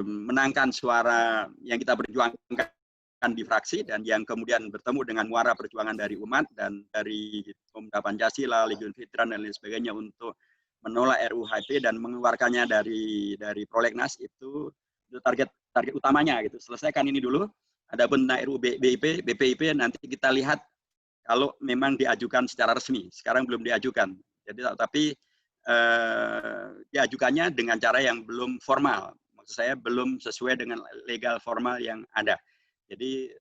menangkan suara yang kita perjuangkan di fraksi dan yang kemudian bertemu dengan muara perjuangan dari umat dan dari Pemuda Pancasila, Legiun Veteran dan lain sebagainya untuk menolak RUU HIP dan mengeluarkannya dari prolegnas itu target utamanya gitu. Selesaikan ini dulu. Adapun tentang RUU BPIP nanti kita lihat kalau memang diajukan secara resmi. Sekarang belum diajukan. Jadi tapi diajukannya dengan cara yang belum formal. Maksud saya belum sesuai dengan legal formal yang ada. Jadi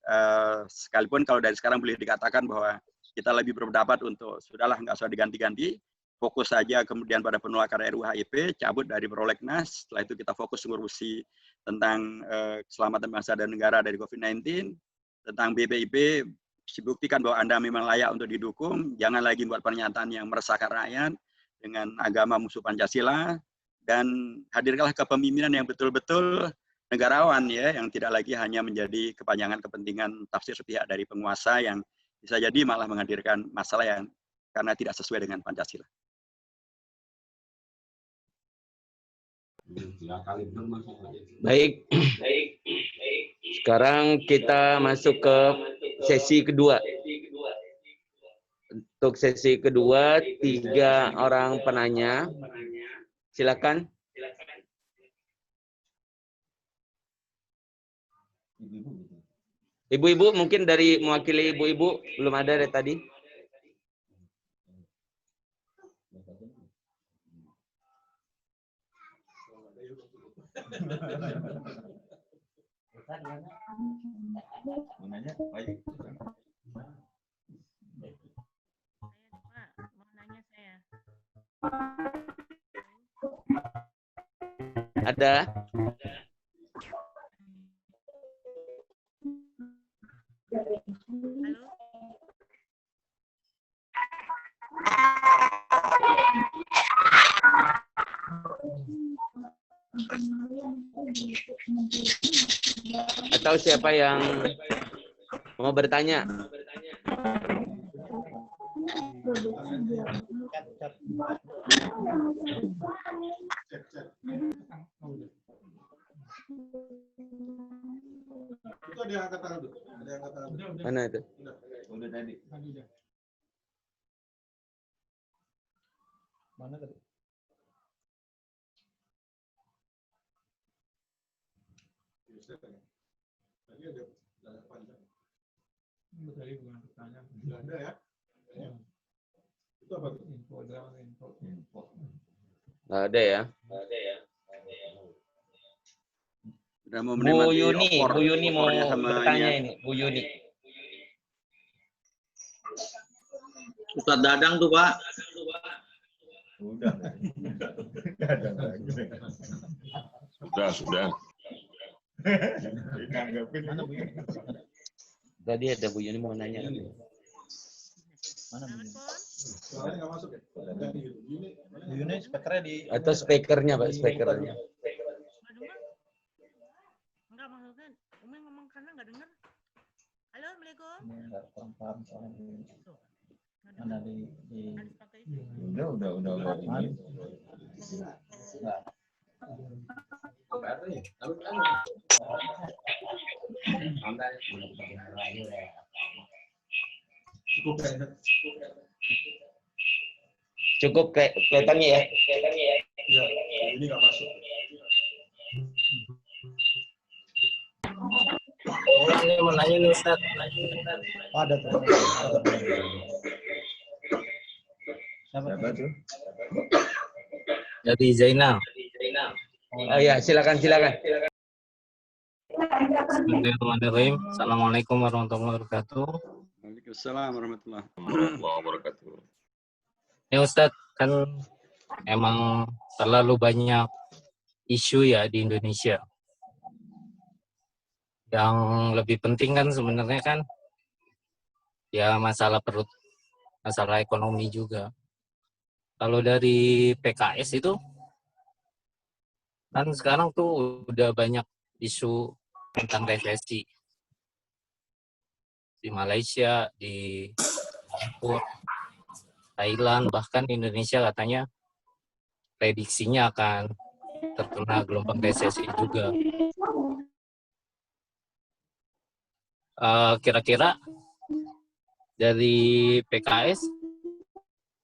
sekalipun kalau dari sekarang boleh dikatakan bahwa kita lebih berpendapat untuk sudahlah nggak usah diganti-ganti, fokus saja kemudian pada penolakan RUU HIP, cabut dari prolegnas, setelah itu kita fokus mengurusi tentang keselamatan bangsa dan negara dari COVID-19, tentang BPIP, dibuktikan bahwa Anda memang layak untuk didukung, jangan lagi buat pernyataan yang meresahkan rakyat dengan agama musuh Pancasila, dan hadirkanlah kepemimpinan yang betul-betul negarawan ya, yang tidak lagi hanya menjadi kepanjangan kepentingan tafsir sepihak dari penguasa yang bisa jadi malah menghadirkan masalah yang karena tidak sesuai dengan Pancasila. Baik. Sekarang kita masuk ke sesi kedua. Untuk sesi kedua, 3 orang penanya. Silakan. Ibu-ibu mungkin dari mewakili ibu-ibu belum ada dari tadi. Ada. Atau siapa yang mau bertanya? Itu ada yang angkat tangan tuh. Ada yang angkat tangan. Mana itu? Udah tadi. Mana tadi? Tadi ada panjang. Tadi bukan pertanyaan. Tidak ada ya? Itu apa tuh? Info. Nggak ada ya? Sudah mau Bu Yuni mau bertanya ini, Bu Yuni. Ustadz Dadang tuh, Pak. Sudah. Tadi ada Bu Yuni mau nanya. Mana Bu? Suaranya nggak masuk ya? Bu Yuni speakernya di... Atau speakernya, Pak, speakernya. Enggak, maksudnya Umi ngomong karena nggak dengar. Halo, Assalamualaikum. Nggak paham soalnya. Mana di... Udah. Cukup kayaknya. Cukup kelihatannya ya. Ya, ini nggak masuk. Ini mau nanya nih Ustaz. Ada tuh. Siapa tuh? Dari Zainal. Oh ya, silakan. Bismillahirrahmanirrahim. Assalamualaikum warahmatullahi wabarakatuh. Waalaikumsalam warahmatullahi wabarakatuh. Ya Ustaz, kan emang terlalu banyak isu ya di Indonesia. Yang lebih penting kan sebenarnya kan ya masalah perut, masalah ekonomi juga. Kalau dari PKS itu kan sekarang tuh udah banyak isu tentang resesi di Malaysia, di Singapura, Thailand, bahkan Indonesia katanya prediksinya akan terkena gelombang resesi juga. Kira-kira dari PKS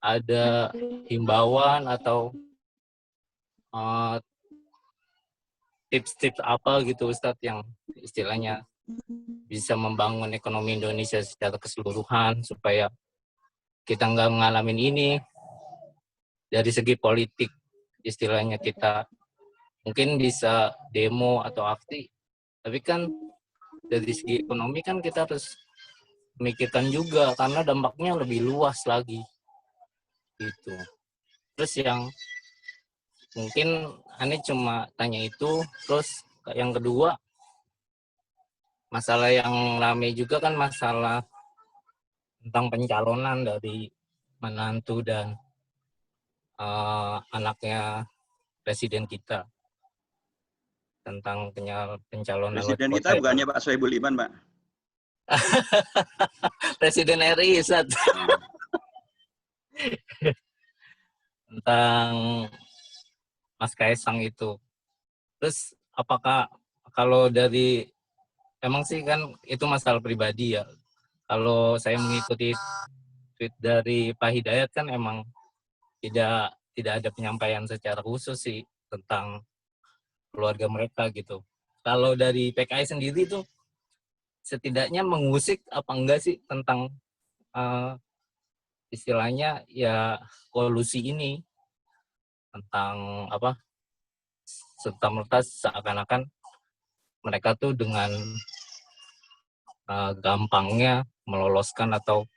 ada himbauan atau tips-tips apa gitu Ustadz yang istilahnya bisa membangun ekonomi Indonesia secara keseluruhan supaya kita nggak ngalamin ini. Dari segi politik istilahnya kita mungkin bisa demo atau aksi, tapi kan dari segi ekonomi kan kita harus memikirkan juga karena dampaknya lebih luas lagi gitu. Terus yang mungkin aneh cuma tanya itu. Terus yang kedua, masalah yang ramai juga kan masalah tentang pencalonan dari menantu dan anaknya presiden kita, tentang pencalonan Presiden kita bukannya Pak Soebul Iman, Pak? Presiden RI, Ustaz. Tentang Mas Kaisang itu. Terus apakah kalau dari, emang sih kan itu masalah pribadi ya. Kalau saya mengikuti tweet dari Pak Hidayat kan emang tidak ada penyampaian secara khusus sih tentang keluarga mereka gitu. Kalau dari PKS sendiri tuh setidaknya mengusik apa enggak sih tentang istilahnya ya kolusi ini, tentang apa, serta-merta seakan-akan mereka tuh dengan gampangnya meloloskan atau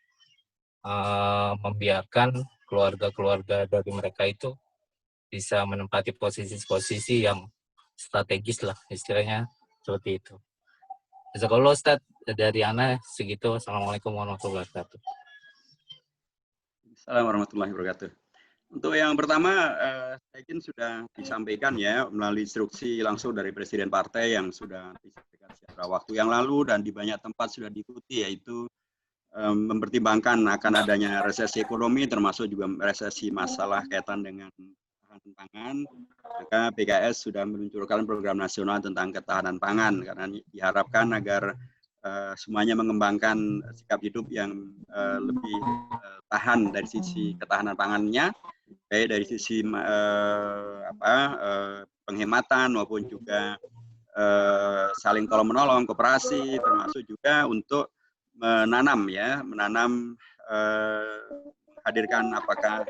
membiarkan keluarga-keluarga dari mereka itu bisa menempati posisi-posisi yang strategis lah, istilahnya seperti itu. Jazakallah Ustaz, dari Ana segitu. Assalamualaikum warahmatullahi wabarakatuh. Assalamualaikum warahmatullahi wabarakatuh. Untuk yang pertama, saya ingin sudah disampaikan ya melalui instruksi langsung dari Presiden Partai yang sudah disampaikan beberapa waktu yang lalu dan di banyak tempat sudah diikuti, yaitu mempertimbangkan akan adanya resesi ekonomi termasuk juga resesi masalah kaitan dengan ketahanan pangan. Maka PKS sudah meluncurkan program nasional tentang ketahanan pangan karena diharapkan agar semuanya mengembangkan sikap hidup yang lebih tahan dari sisi ketahanan pangannya, baik dari sisi penghematan maupun juga saling tolong menolong, koperasi, termasuk juga untuk menanam hadirkan apakah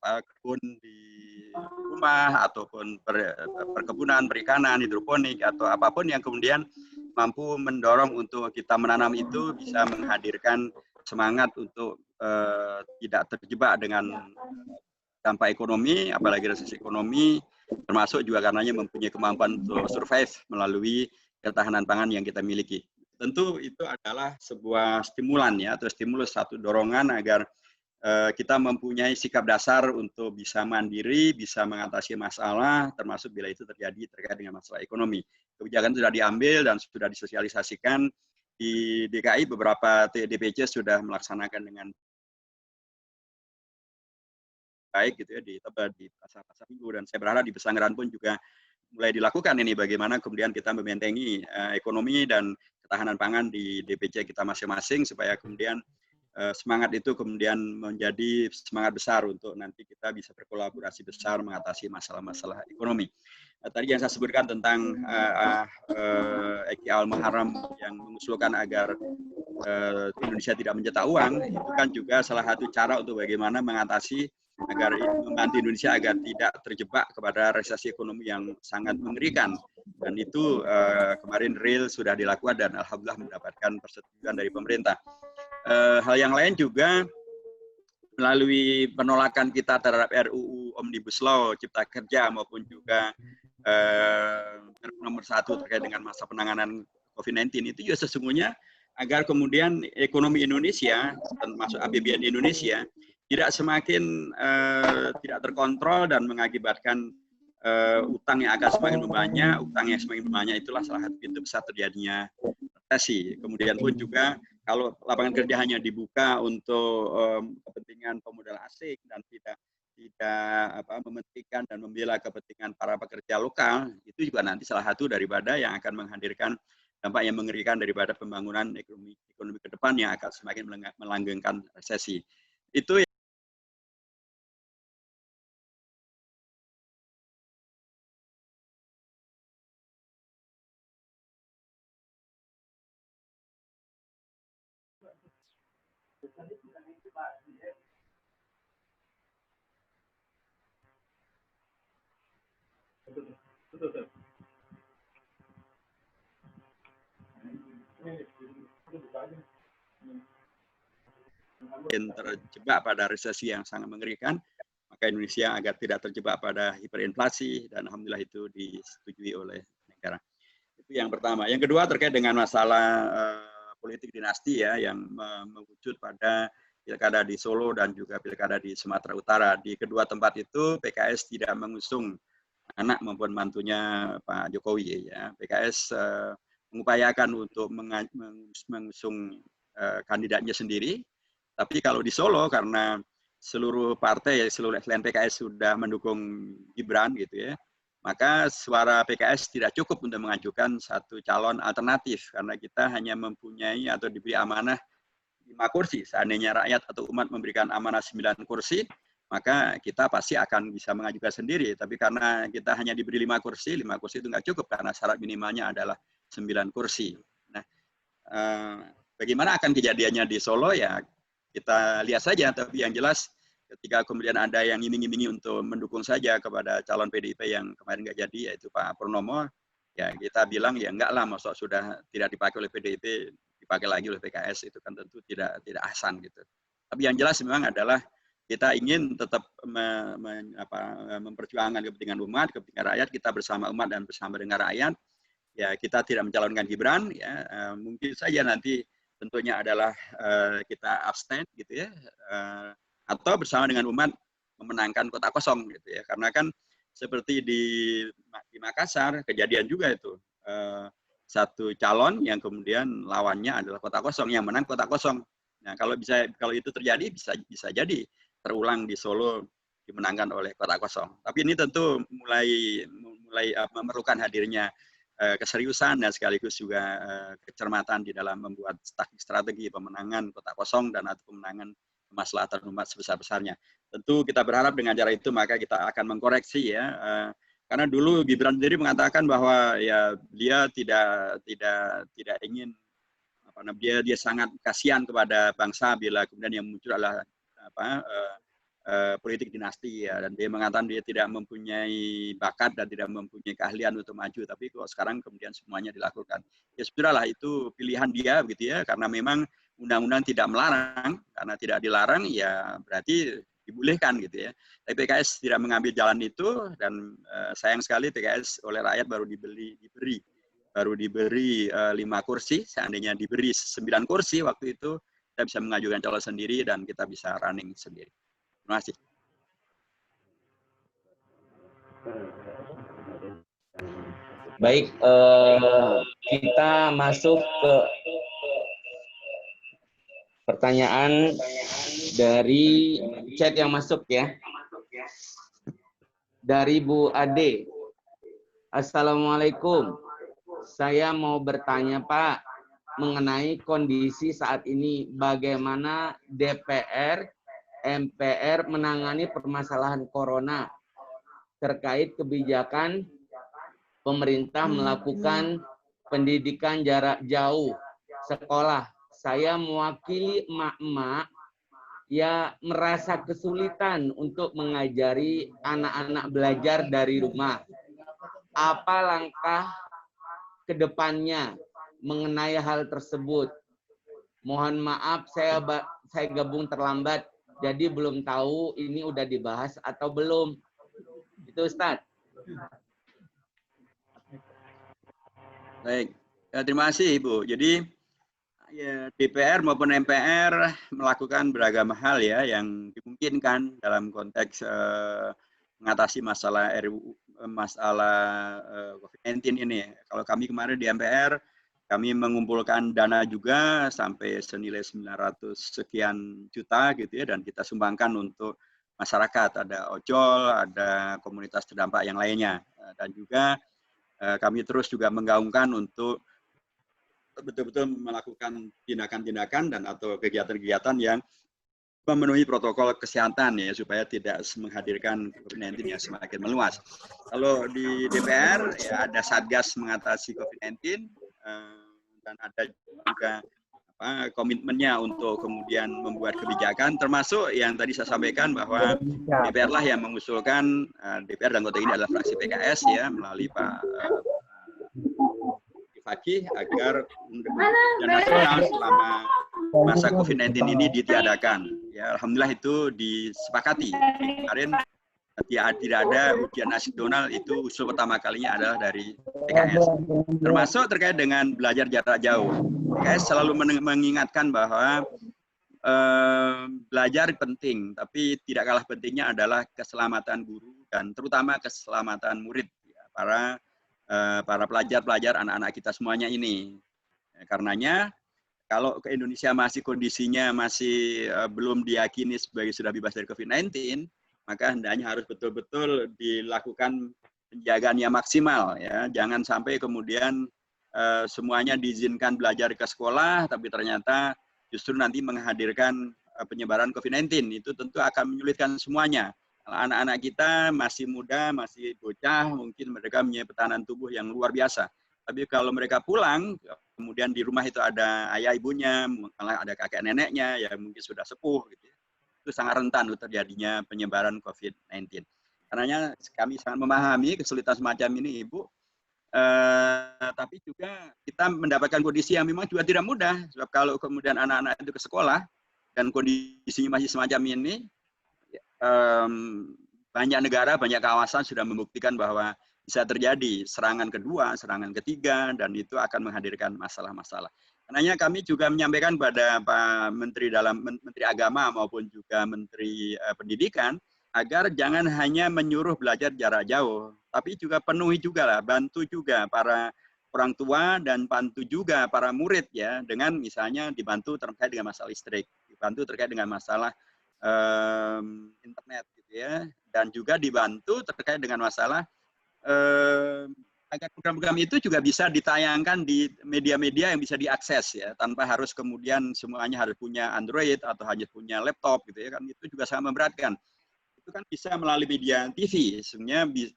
kebun di rumah ataupun perkebunan, perikanan, hidroponik atau apapun yang kemudian mampu mendorong untuk kita menanam itu bisa menghadirkan semangat untuk tidak terjebak dengan dampak ekonomi, apalagi resesi ekonomi, termasuk juga karenanya mempunyai kemampuan untuk survive melalui ketahanan pangan yang kita miliki. Tentu itu adalah sebuah stimulan ya, atau stimulus, satu dorongan agar kita mempunyai sikap dasar untuk bisa mandiri, bisa mengatasi masalah, termasuk bila itu terjadi terkait dengan masalah ekonomi. Kebijakan sudah diambil dan sudah disosialisasikan di DKI, beberapa DPC sudah melaksanakan dengan baik gitu ya di pasar-pasar minggu, dan saya berharap di Pesangeran pun juga mulai dilakukan ini bagaimana kemudian kita membentengi ekonomi dan ketahanan pangan di DPC kita masing-masing supaya kemudian semangat itu kemudian menjadi semangat besar untuk nanti kita bisa berkolaborasi besar mengatasi masalah-masalah ekonomi. Tadi yang saya sebutkan tentang Eki Al-Muharram yang mengusulkan agar Indonesia tidak mencetak uang, itu kan juga salah satu cara untuk bagaimana mengatasi agar membantu Indonesia agar tidak terjebak kepada resesi ekonomi yang sangat mengerikan. Dan itu kemarin real sudah dilakukan dan alhamdulillah mendapatkan persetujuan dari pemerintah. Hal yang lain juga melalui penolakan kita terhadap RUU Omnibus Law Cipta Kerja maupun juga nomor 1 terkait dengan masa penanganan COVID-19 itu juga sesungguhnya agar kemudian ekonomi Indonesia termasuk APBN Indonesia tidak semakin tidak terkontrol dan mengakibatkan utang yang akan semakin banyak, utang yang semakin banyak itulah salah satu pintu besar terjadinya resesi. Kemudian pun juga kalau lapangan kerja hanya dibuka untuk kepentingan pemodal asing dan tidak mementingkan dan membela kepentingan para pekerja lokal, itu juga nanti salah satu daripada yang akan menghadirkan dampak yang mengerikan daripada pembangunan ekonomi ke depan yang akan semakin melanggengkan resesi. Itu terjebak pada resesi yang sangat mengerikan, maka Indonesia agar tidak terjebak pada hiperinflasi dan alhamdulillah itu disetujui oleh negara. Itu yang pertama. Yang kedua terkait dengan masalah politik dinasti ya yang mewujud pada pilkada di Solo dan juga pilkada di Sumatera Utara. Di kedua tempat itu PKS tidak mengusung anak maupun mantunya Pak Jokowi ya. PKS mengupayakan untuk mengusung kandidatnya sendiri. Tapi kalau di Solo karena seluruh partai, seluruh selain PKS sudah mendukung Gibran gitu ya, maka suara PKS tidak cukup untuk mengajukan satu calon alternatif karena kita hanya mempunyai atau diberi amanah 5 kursi. Seandainya rakyat atau umat memberikan amanah 9 kursi, maka kita pasti akan bisa mengajukan sendiri. Tapi karena kita hanya diberi 5 kursi itu nggak cukup karena syarat minimalnya adalah 9 kursi. Nah, bagaimana akan kejadiannya di Solo ya kita lihat saja, tapi yang jelas ketika kemudian ada yang iming-imingi untuk mendukung saja kepada calon PDIP yang kemarin nggak jadi, yaitu Pak Purnomo, ya kita bilang ya enggak lah, maksud sudah tidak dipakai oleh PDIP, dipakai lagi oleh PKS, itu kan tentu tidak ahsan gitu. Tapi yang jelas memang adalah kita ingin tetap memperjuangkan kepentingan umat, kepentingan rakyat, kita bersama umat dan bersama dengan rakyat, ya kita tidak mencalonkan Gibran, ya mungkin saja nanti tentunya adalah kita abstain gitu ya, atau bersama dengan umat memenangkan kota kosong gitu ya, karena kan seperti di Makassar kejadian juga itu satu calon yang kemudian lawannya adalah kota kosong, yang menang kota kosong. Nah kalau itu terjadi bisa jadi terulang di Solo dimenangkan oleh kota kosong. Tapi ini tentu mulai memerlukan hadirnya keseriusan dan sekaligus juga kecermatan di dalam membuat strategi pemenangan kota kosong dan atau pemenangan kemaslahatan umat sebesar-besarnya. Tentu kita berharap dengan cara itu maka kita akan mengkoreksi ya. Karena dulu Gibran sendiri mengatakan bahwa ya dia tidak ingin dia sangat kasihan kepada bangsa bila kemudian yang muncul adalah politik dinasti ya, dan dia mengatakan dia tidak mempunyai bakat dan tidak mempunyai keahlian untuk maju, tapi kok sekarang kemudian semuanya dilakukan. Ya sudahlah, itu pilihan dia begitu ya, karena memang undang-undang tidak melarang, karena tidak dilarang ya berarti dibolehkan gitu ya. Tapi PKS tidak mengambil jalan itu dan sayang sekali PKS oleh rakyat baru diberi 5 kursi, seandainya diberi 9 kursi waktu itu kita bisa mengajukan calon sendiri dan kita bisa running sendiri. Terima kasih. Baik, kita masuk ke pertanyaan dari chat yang masuk ya. Dari Bu Ade. Assalamualaikum. Saya mau bertanya Pak, mengenai kondisi saat ini, bagaimana DPR, MPR menangani permasalahan corona terkait kebijakan pemerintah melakukan pendidikan jarak jauh sekolah. Saya mewakili emak-emak ya merasa kesulitan untuk mengajari anak-anak belajar dari rumah. Apa langkah ke depannya mengenai hal tersebut? Mohon maaf saya gabung terlambat, jadi belum tahu ini udah dibahas atau belum. Itu Ustadz. Baik, terima kasih Ibu. Jadi ya, DPR maupun MPR melakukan beragam hal ya yang dimungkinkan dalam konteks mengatasi masalah RUU, masalah COVID-19 ini. Kalau kami kemarin di MPR, kami mengumpulkan dana juga sampai senilai 900 sekian juta gitu ya, dan kita sumbangkan untuk masyarakat. Ada ojol, ada komunitas terdampak yang lainnya, dan juga kami terus juga menggaungkan untuk betul-betul melakukan tindakan-tindakan dan atau kegiatan-kegiatan yang memenuhi protokol kesehatan ya supaya tidak menghadirkan COVID-19 yang semakin meluas. Kalau di DPR ya ada Satgas mengatasi COVID-19 dan ada juga komitmennya untuk kemudian membuat kebijakan, termasuk yang tadi saya sampaikan bahwa DPR lah yang mengusulkan, DPR dan anggota ini adalah fraksi PKS ya melalui Pak Fakih agar ujian nasional selama masa COVID-19 ini ditiadakan. Ya, alhamdulillah itu disepakati. Kemarin tidak ada ujian nasional, itu usul pertama kalinya adalah dari PKS. Termasuk terkait dengan belajar jarak jauh. PKS selalu mengingatkan bahwa belajar penting, tapi tidak kalah pentingnya adalah keselamatan guru dan terutama keselamatan murid, ya, para pelajar-pelajar, anak-anak kita semuanya ini. Karenanya, kalau ke Indonesia masih kondisinya masih belum diyakini sebagai sudah bebas dari COVID-19, maka hendaknya harus betul-betul dilakukan penjagaan yang maksimal. Ya. Jangan sampai kemudian semuanya diizinkan belajar ke sekolah, tapi ternyata justru nanti menghadirkan penyebaran COVID-19. Itu tentu akan menyulitkan semuanya. Anak-anak kita masih muda, masih bocah, mungkin mereka punya pertahanan tubuh yang luar biasa. Tapi kalau mereka pulang, kemudian di rumah itu ada ayah ibunya, malah ada kakek neneknya, ya mungkin sudah sepuh, gitu. Itu sangat rentan terjadinya penyebaran COVID-19. Karenanya kami sangat memahami kesulitan semacam ini, Ibu. Tapi juga kita mendapatkan kondisi yang memang juga tidak mudah. Sebab kalau kemudian anak-anak itu ke sekolah, dan kondisinya masih semacam ini, banyak negara, banyak kawasan sudah membuktikan bahwa bisa terjadi serangan kedua, serangan ketiga, dan itu akan menghadirkan masalah-masalah. Karenanya kami juga menyampaikan pada Pak Menteri Menteri Agama maupun juga Menteri Pendidikan agar jangan hanya menyuruh belajar jarak jauh, tapi juga penuhi juga lah, bantu juga para orang tua dan bantu juga para murid ya dengan misalnya dibantu terkait dengan masalah listrik, dibantu terkait dengan masalah internet gitu ya, dan juga dibantu terkait dengan masalah agar program-program itu juga bisa ditayangkan di media-media yang bisa diakses ya, tanpa harus kemudian semuanya harus punya Android atau hanya punya laptop gitu ya, kan itu juga sangat memberatkan. Itu kan bisa melalui media TV sebenarnya.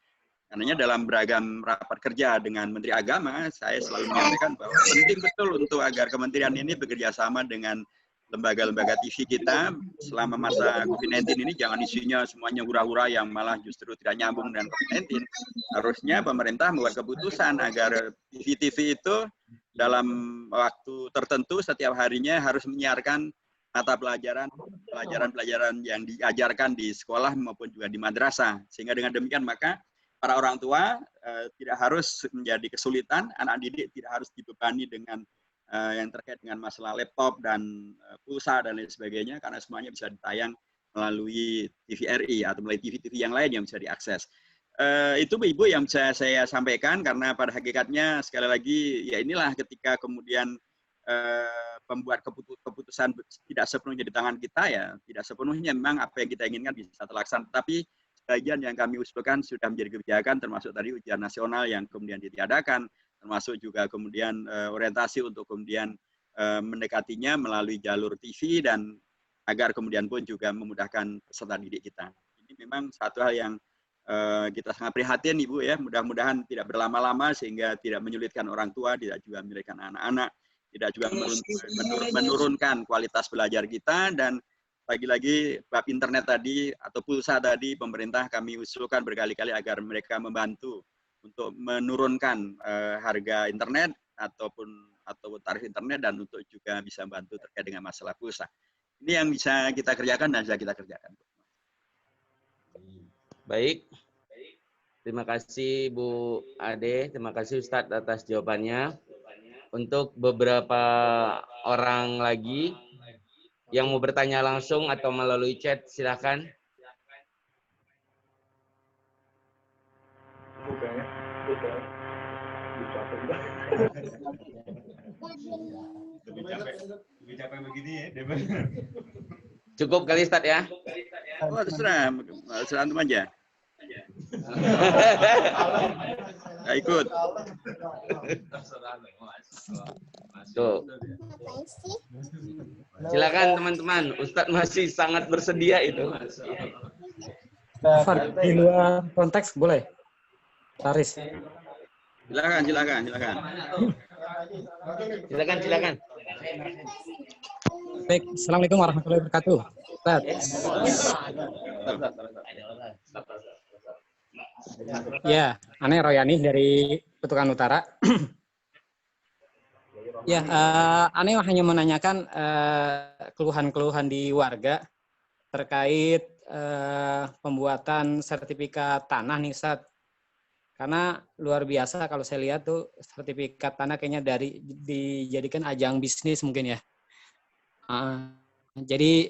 Karena dalam beragam rapat kerja dengan Menteri Agama, saya selalu menyampaikan bahwa penting betul untuk agar kementerian ini bekerja sama dengan lembaga-lembaga TV kita selama masa COVID-19 ini, jangan isinya semuanya hura-hura yang malah justru tidak nyambung dengan COVID-19. Harusnya pemerintah membuat keputusan agar TV-TV itu dalam waktu tertentu setiap harinya harus menyiarkan mata pelajaran yang diajarkan di sekolah maupun juga di madrasah. Sehingga dengan demikian maka para orang tua tidak harus menjadi kesulitan, anak didik tidak harus dibebani dengan yang terkait dengan masalah laptop dan pulsa dan lain sebagainya, karena semuanya bisa ditayang melalui TVRI atau melalui TV-TV yang lain yang bisa diakses. Itu Ibu yang bisa saya sampaikan, karena pada hakikatnya sekali lagi ya inilah ketika kemudian pembuat keputusan tidak sepenuhnya di tangan kita ya, tidak sepenuhnya memang apa yang kita inginkan bisa terlaksana, tapi sebagian yang kami usulkan sudah menjadi kebijakan, termasuk tadi ujian nasional yang kemudian ditiadakan, termasuk juga kemudian orientasi untuk kemudian mendekatinya melalui jalur TV dan agar kemudian pun juga memudahkan peserta didik kita. Ini memang satu hal yang kita sangat prihatin Ibu ya, mudah-mudahan tidak berlama-lama sehingga tidak menyulitkan orang tua, tidak juga menyulitkan anak-anak, tidak juga menurunkan kualitas belajar kita. Dan lagi-lagi bab internet tadi atau pulsa tadi, pemerintah kami usulkan berkali-kali agar mereka membantu untuk menurunkan harga internet atau tarif internet, dan untuk juga bisa bantu terkait dengan masalah pulsa. Ini yang bisa kita kerjakan dan bisa kita kerjakan. Baik. Terima kasih Bu Ade, terima kasih Ustadz atas jawabannya. Untuk beberapa orang lagi yang mau bertanya langsung atau melalui chat, silakan. Lebih capek begini ya. Cukup kali Ustadz ya? Oh, terserah antum aja. Nah, ikut. Tuh. Silakan teman-teman, Ustadz masih sangat bersedia itu. Di luar konteks boleh? Taris. Silakan. Silakan. Baik, Assalamualaikum warahmatullahi wabarakatuh. Ustaz. Ya, Ane Royani dari Petukan Utara. Ya, Ane hanya menanyakan keluhan-keluhan di warga terkait pembuatan sertifikat tanah nih, Ustaz. Karena luar biasa kalau saya lihat tuh sertifikat tanah kayaknya dijadikan ajang bisnis mungkin ya. Jadi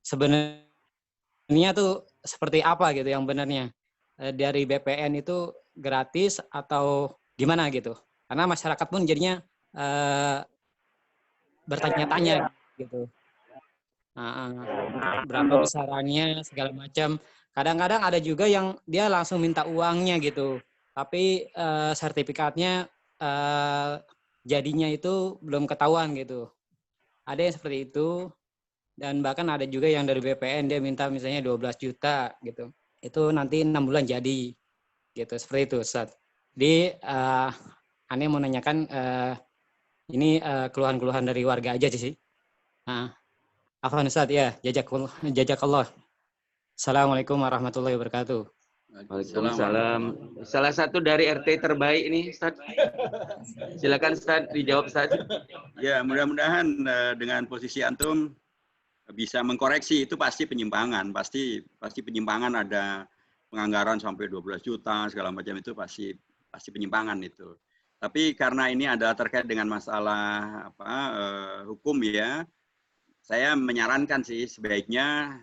sebenarnya tuh seperti apa gitu yang benarnya, dari BPN itu gratis atau gimana gitu? Karena masyarakat pun jadinya bertanya-tanya gitu. Berapa besarannya segala macam. Kadang-kadang ada juga yang dia langsung minta uangnya gitu, tapi sertifikatnya jadinya itu belum ketahuan gitu. Ada yang seperti itu, dan bahkan ada juga yang dari BPN dia minta misalnya 12 juta gitu. Itu nanti 6 bulan jadi gitu, seperti itu Ustaz. Jadi Ane mau nanyakan ini keluhan-keluhan dari warga aja sih. Afwan Ustaz ya, jazakallah. Assalamualaikum warahmatullahi wabarakatuh. Waalaikumsalam. Salah satu dari RT terbaik ini, Ustaz. Silakan Ustaz, dijawab Ustaz. Ya, mudah-mudahan dengan posisi antum bisa mengkoreksi. Itu pasti penyimpangan, pasti penyimpangan, ada penganggaran sampai 12 juta segala macam, itu pasti penyimpangan itu. Tapi karena ini adalah terkait dengan masalah hukum ya, saya menyarankan sih sebaiknya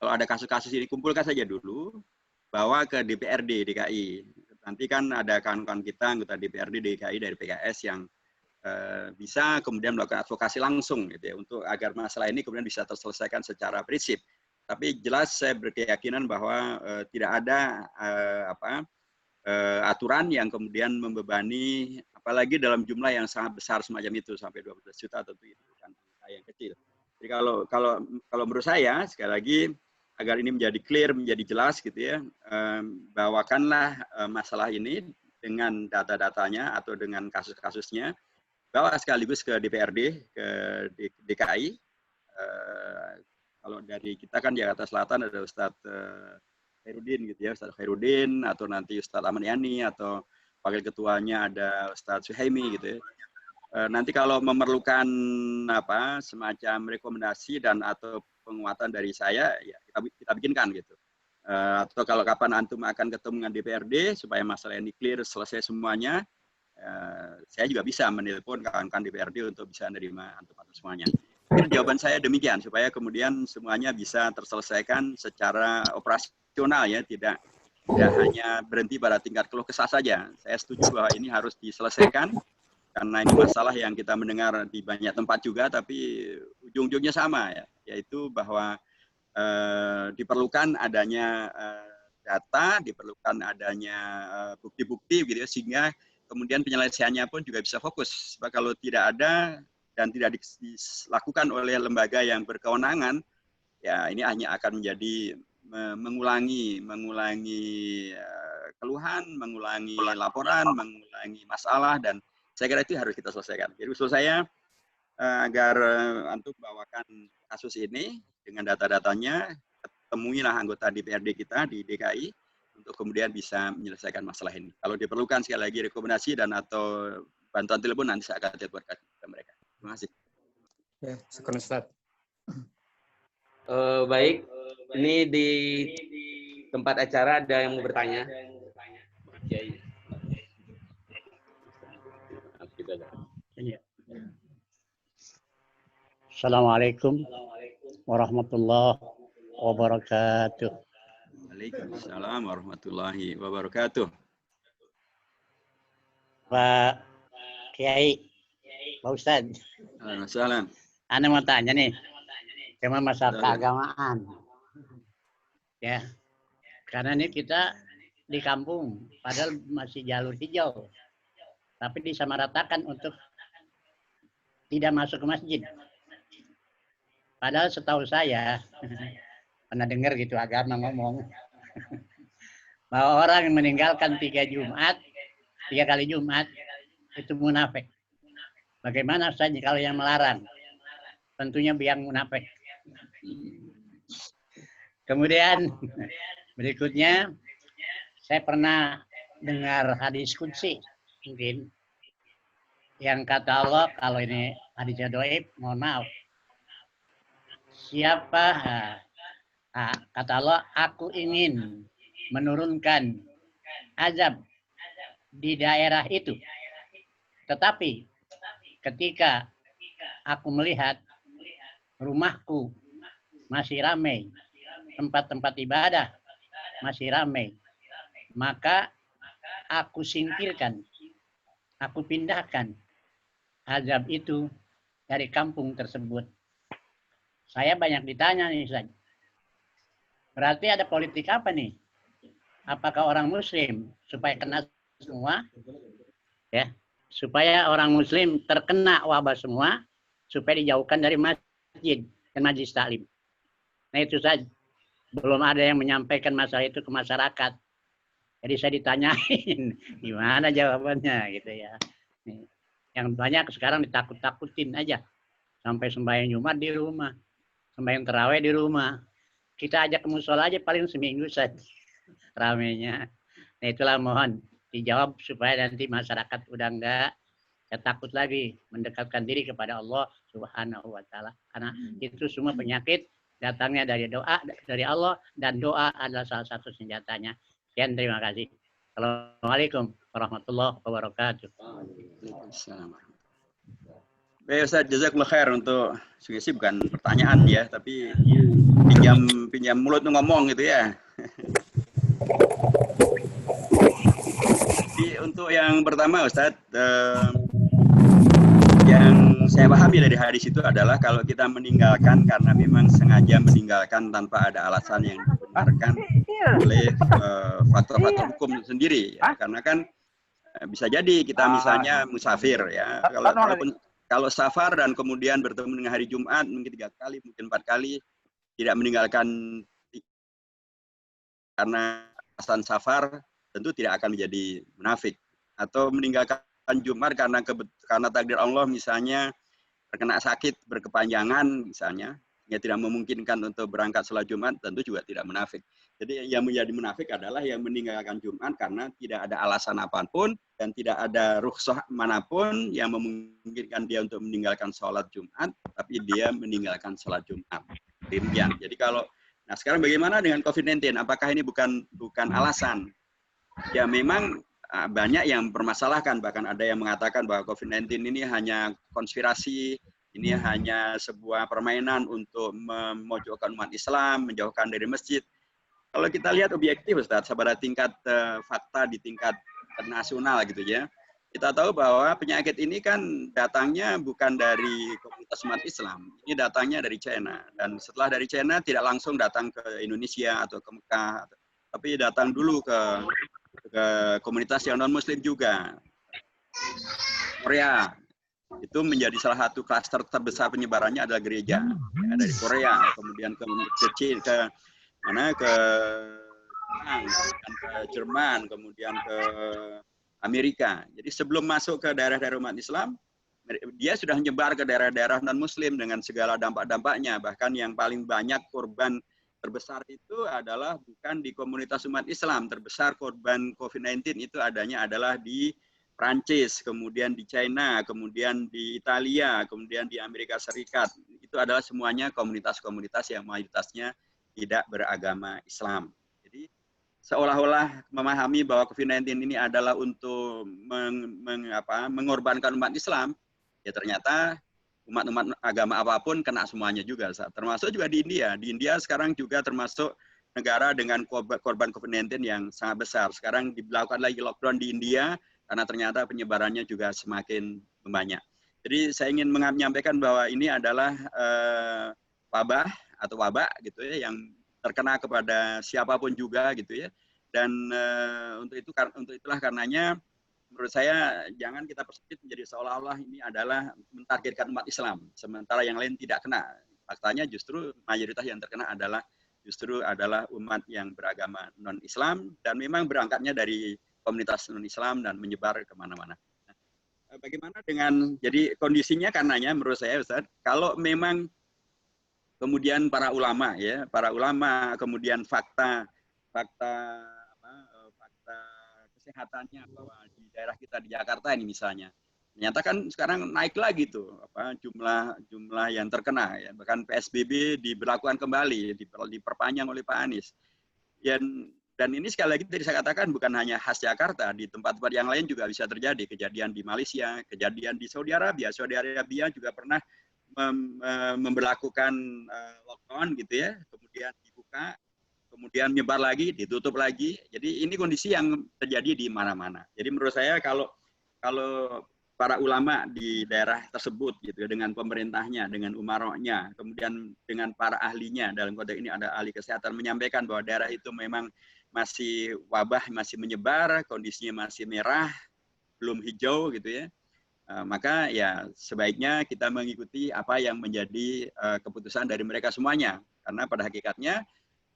kalau ada kasus-kasus ini kumpulkan saja dulu, bawa ke DPRD DKI. Nanti kan ada kawan-kawan kita anggota DPRD DKI dari PKS yang bisa kemudian melakukan advokasi langsung gitu ya, untuk agar masalah ini kemudian bisa terselesaikan secara prinsip. Tapi jelas saya berkeyakinan bahwa tidak ada aturan yang kemudian membebani, apalagi dalam jumlah yang sangat besar semacam itu sampai 12 juta, tentu itu bukan angka yang kecil. Jadi kalau menurut saya sekali lagi, agar ini menjadi clear, menjadi jelas gitu ya, bawakanlah masalah ini dengan data-datanya atau dengan kasus-kasusnya, bawa sekaligus ke DPRD, ke DKI. Kalau dari kita kan Jakarta Selatan ada Ustadz Khairuddin gitu ya, Ustadz Khairuddin, atau nanti Ustadz Ahmad Yani, atau wakil ketuanya ada Ustadz Suhaimi gitu ya. Nanti kalau memerlukan semacam rekomendasi dan atau penguatan dari saya, ya kita bikinkan gitu. Atau kalau kapan antum akan ketemu dengan DPRD supaya masalah ini clear, selesai semuanya, saya juga bisa menelpon kawan-kawan DPRD untuk bisa menerima antum semuanya. Jadi jawaban saya demikian, supaya kemudian semuanya bisa terselesaikan secara operasional ya, tidak hanya berhenti pada tingkat keluh kesah saja. Saya setuju bahwa ini harus diselesaikan, karena ini masalah yang kita mendengar di banyak tempat juga, tapi ujung-ujungnya sama ya, yaitu bahwa diperlukan adanya data, diperlukan adanya bukti-bukti gitu ya, sehingga kemudian penyelesaiannya pun juga bisa fokus. Sebab kalau tidak ada dan tidak dilakukan oleh lembaga yang berkewenangan, ya ini hanya akan menjadi mengulangi keluhan, mengulangi laporan, mengulangi masalah, dan saya kira itu harus kita selesaikan. Jadi usul saya agar untuk bawakan kasus ini dengan data-datanya, temuilah anggota DPRD kita di DKI untuk kemudian bisa menyelesaikan masalah ini. Kalau diperlukan sekali lagi rekomendasi dan atau bantuan telepon, nanti saya akan telepon ke mereka. Terima kasih. Ya, syukur Ustaz. Baik, ini di tempat acara ada yang mau bertanya. Assalamualaikum warahmatullahi wabarakatuh. Waalaikumsalam warahmatullahi wabarakatuh. Pak Kiai, Pak Ustadz. Waalaikumsalam. Ana mau tanya nih, cuma masalah keagamaan. Ya, karena ini kita di kampung, padahal masih jalur hijau, tapi disamaratakan untuk tidak masuk ke masjid. Padahal setahu saya, pernah dengar gitu agama ngomong, bahwa orang yang meninggalkan 3 kali Jumat, itu munafik. Bagaimana saja kalau yang melarang? Tentunya biang munafik. Kemudian berikutnya, saya pernah dengar hadis qudsi, mungkin, yang kata Allah, kalau ini hadisnya dhaif, mohon maaf. Kata Allah, aku ingin menurunkan azab di daerah itu. Tetapi ketika aku melihat rumahku masih ramai, tempat-tempat ibadah masih ramai, maka aku singkirkan, aku pindahkan azab itu dari kampung tersebut. Saya banyak ditanya nih, Ustaz. Berarti ada politik apa nih? Apakah orang Muslim supaya kena semua, ya, supaya orang Muslim terkena wabah semua, supaya dijauhkan dari masjid dan majlis taklim. Nah itu saja. Belum ada yang menyampaikan masalah itu ke masyarakat. Jadi saya ditanyain, gimana jawabannya gitu ya. Yang banyak sekarang ditakut-takutin aja. Sampai sembahyang Jumat di rumah. Sembahyang tarawih di rumah. Kita ajak ke musola aja paling seminggu saja ramenya. Nah itulah mohon dijawab supaya nanti masyarakat udah enggak takut lagi mendekatkan diri kepada Allah Subhanahu wa taala. Karena itu semua penyakit datangnya dari doa dari Allah, dan doa adalah salah satu senjatanya. Sekian, terima kasih. Assalamualaikum warahmatullahi wabarakatuh. Waalaikumsalam. Baik Ustaz, jazakallah khair untuk sugesti, bukan pertanyaan ya, tapi pinjam mulut ngomong gitu ya. Jadi untuk yang pertama Ustaz, yang saya pahami dari hadis itu adalah kalau kita meninggalkan karena memang sengaja meninggalkan tanpa ada alasan yang dibenarkan oleh faktor-faktor hukum sendiri ya. Karena kan bisa jadi kita misalnya musafir ya, kalau safar dan kemudian bertemu dengan hari Jumat mungkin 3 kali, mungkin 4 kali, tidak meninggalkan karena alasan safar, tentu tidak akan menjadi munafik. Atau meninggalkan Jumat karena takdir Allah misalnya terkena sakit berkepanjangan misalnya, ya tidak memungkinkan untuk berangkat sholat Jumat, tentu juga tidak munafik. Jadi yang menjadi munafik adalah yang meninggalkan Jumat karena tidak ada alasan apapun dan tidak ada rukhsah manapun yang memungkinkan dia untuk meninggalkan sholat Jumat, tapi dia meninggalkan sholat Jumat. Demikian. Jadi nah sekarang bagaimana dengan COVID-19? Apakah ini bukan alasan? Ya memang banyak yang mempermasalahkan, bahkan ada yang mengatakan bahwa COVID-19 ini hanya konspirasi, ini hanya sebuah permainan untuk memojokkan umat Islam, menjauhkan dari masjid. Kalau kita lihat objektif Ustaz, pada tingkat fakta di tingkat internasional gitu ya, kita tahu bahwa penyakit ini kan datangnya bukan dari komunitas umat Islam, ini datangnya dari China, dan setelah dari China tidak langsung datang ke Indonesia atau ke Mekah, tapi datang dulu ke komunitas yang non-Muslim juga. Korea. Itu menjadi salah satu klaster terbesar penyebarannya adalah gereja. Ya, dari Korea, kemudian ke mana ke Jepang, kemudian ke Jerman, kemudian ke Amerika. Jadi sebelum masuk ke daerah-daerah umat Islam, dia sudah menyebar ke daerah-daerah non-Muslim dengan segala dampak-dampaknya. Bahkan yang paling banyak korban terbesar itu adalah bukan di komunitas umat Islam. Terbesar korban COVID-19 itu adanya adalah di Prancis, kemudian di China, kemudian di Italia, kemudian di Amerika Serikat. Itu adalah semuanya komunitas-komunitas yang mayoritasnya tidak beragama Islam. Jadi seolah-olah memahami bahwa COVID-19 ini adalah untuk mengorbankan umat Islam, ya ternyata umat-umat agama apapun kena semuanya juga. Termasuk juga di India. Di India sekarang juga termasuk negara dengan korban COVID-19 yang sangat besar. Sekarang dilakukan lagi lockdown di India, karena ternyata penyebarannya juga semakin banyak. Jadi saya ingin menyampaikan bahwa ini adalah wabah atau wabak gitu ya, yang terkena kepada siapapun juga gitu ya. Dan untuk itulah karenanya menurut saya jangan kita persempit menjadi seolah-olah ini adalah mentargetkan umat Islam, sementara yang lain tidak kena. Faktanya justru mayoritas yang terkena adalah umat yang beragama non-Islam dan memang berangkatnya dari komunitas non-Islam dan menyebar kemana-mana. Nah, bagaimana dengan, jadi kondisinya karenanya menurut saya Ustaz, kalau memang kemudian para ulama kemudian fakta kesehatannya bahwa di daerah kita di Jakarta ini misalnya, ternyata kan sekarang naik lagi tuh jumlah yang terkena ya, bahkan PSBB diberlakukan kembali, diperpanjang oleh Pak Anies. Dan ini sekali lagi tadi saya katakan bukan hanya khas Jakarta, di tempat-tempat yang lain juga bisa terjadi. Kejadian di Malaysia, kejadian di Saudi Arabia. Saudi Arabia juga pernah memberlakukan lockdown gitu ya, kemudian dibuka, kemudian menyebar lagi, ditutup lagi. Jadi ini kondisi yang terjadi di mana-mana. Jadi menurut saya kalau para ulama di daerah tersebut gitu ya, dengan pemerintahnya, dengan umaroknya, kemudian dengan para ahlinya, dalam konteks ini ada ahli kesehatan, menyampaikan bahwa daerah itu memang masih wabah, masih menyebar, kondisinya masih merah, belum hijau gitu ya, maka ya sebaiknya kita mengikuti apa yang menjadi keputusan dari mereka semuanya. Karena pada hakikatnya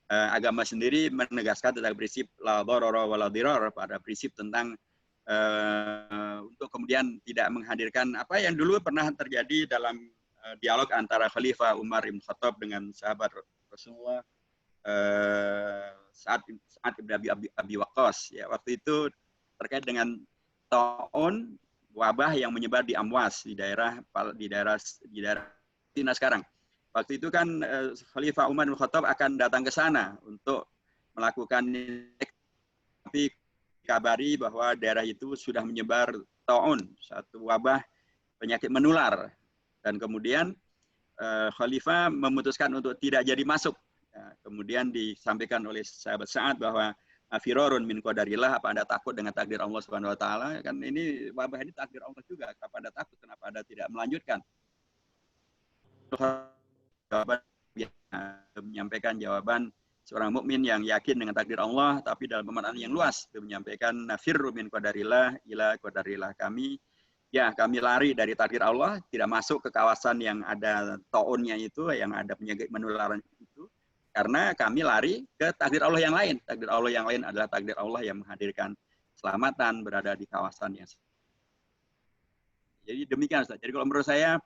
agama sendiri menegaskan tentang prinsip la dharara wa la dirar, pada prinsip tentang untuk kemudian tidak menghadirkan apa yang dulu pernah terjadi dalam dialog antara Khalifah Umar bin Khattab dengan sahabat Rasulullah Sa'ad bin Abi Waqqas ya, waktu itu terkait dengan taun wabah yang menyebar di Amwas di daerah Palestina sekarang. Waktu itu kan Khalifah Umar bin Khattab akan datang ke sana untuk melakukan, tapi kabari bahwa daerah itu sudah menyebar taun, satu wabah penyakit menular, dan kemudian Khalifah memutuskan untuk tidak jadi masuk. Ya, kemudian disampaikan oleh sahabat Sa'ad bahwa firarun min qadarillah, apa Anda takut dengan takdir Allah Subhanahu wa taala? Kan ini wabah ini takdir Allah juga. Kenapa Anda takut? Kenapa Anda tidak melanjutkan? Menyampaikan jawaban seorang mukmin yang yakin dengan takdir Allah, tapi dalam pemaknaan yang luas. Dia menyampaikan nafirru min qadarillah ila qadarillah, kami lari dari takdir Allah, tidak masuk ke kawasan yang ada taunnya itu, yang ada penyakit menularan itu, karena kami lari ke takdir Allah yang lain. Takdir Allah yang lain adalah takdir Allah yang menghadirkan keselamatan berada di kawasan yang. Jadi demikian Ustaz. Jadi kalau menurut saya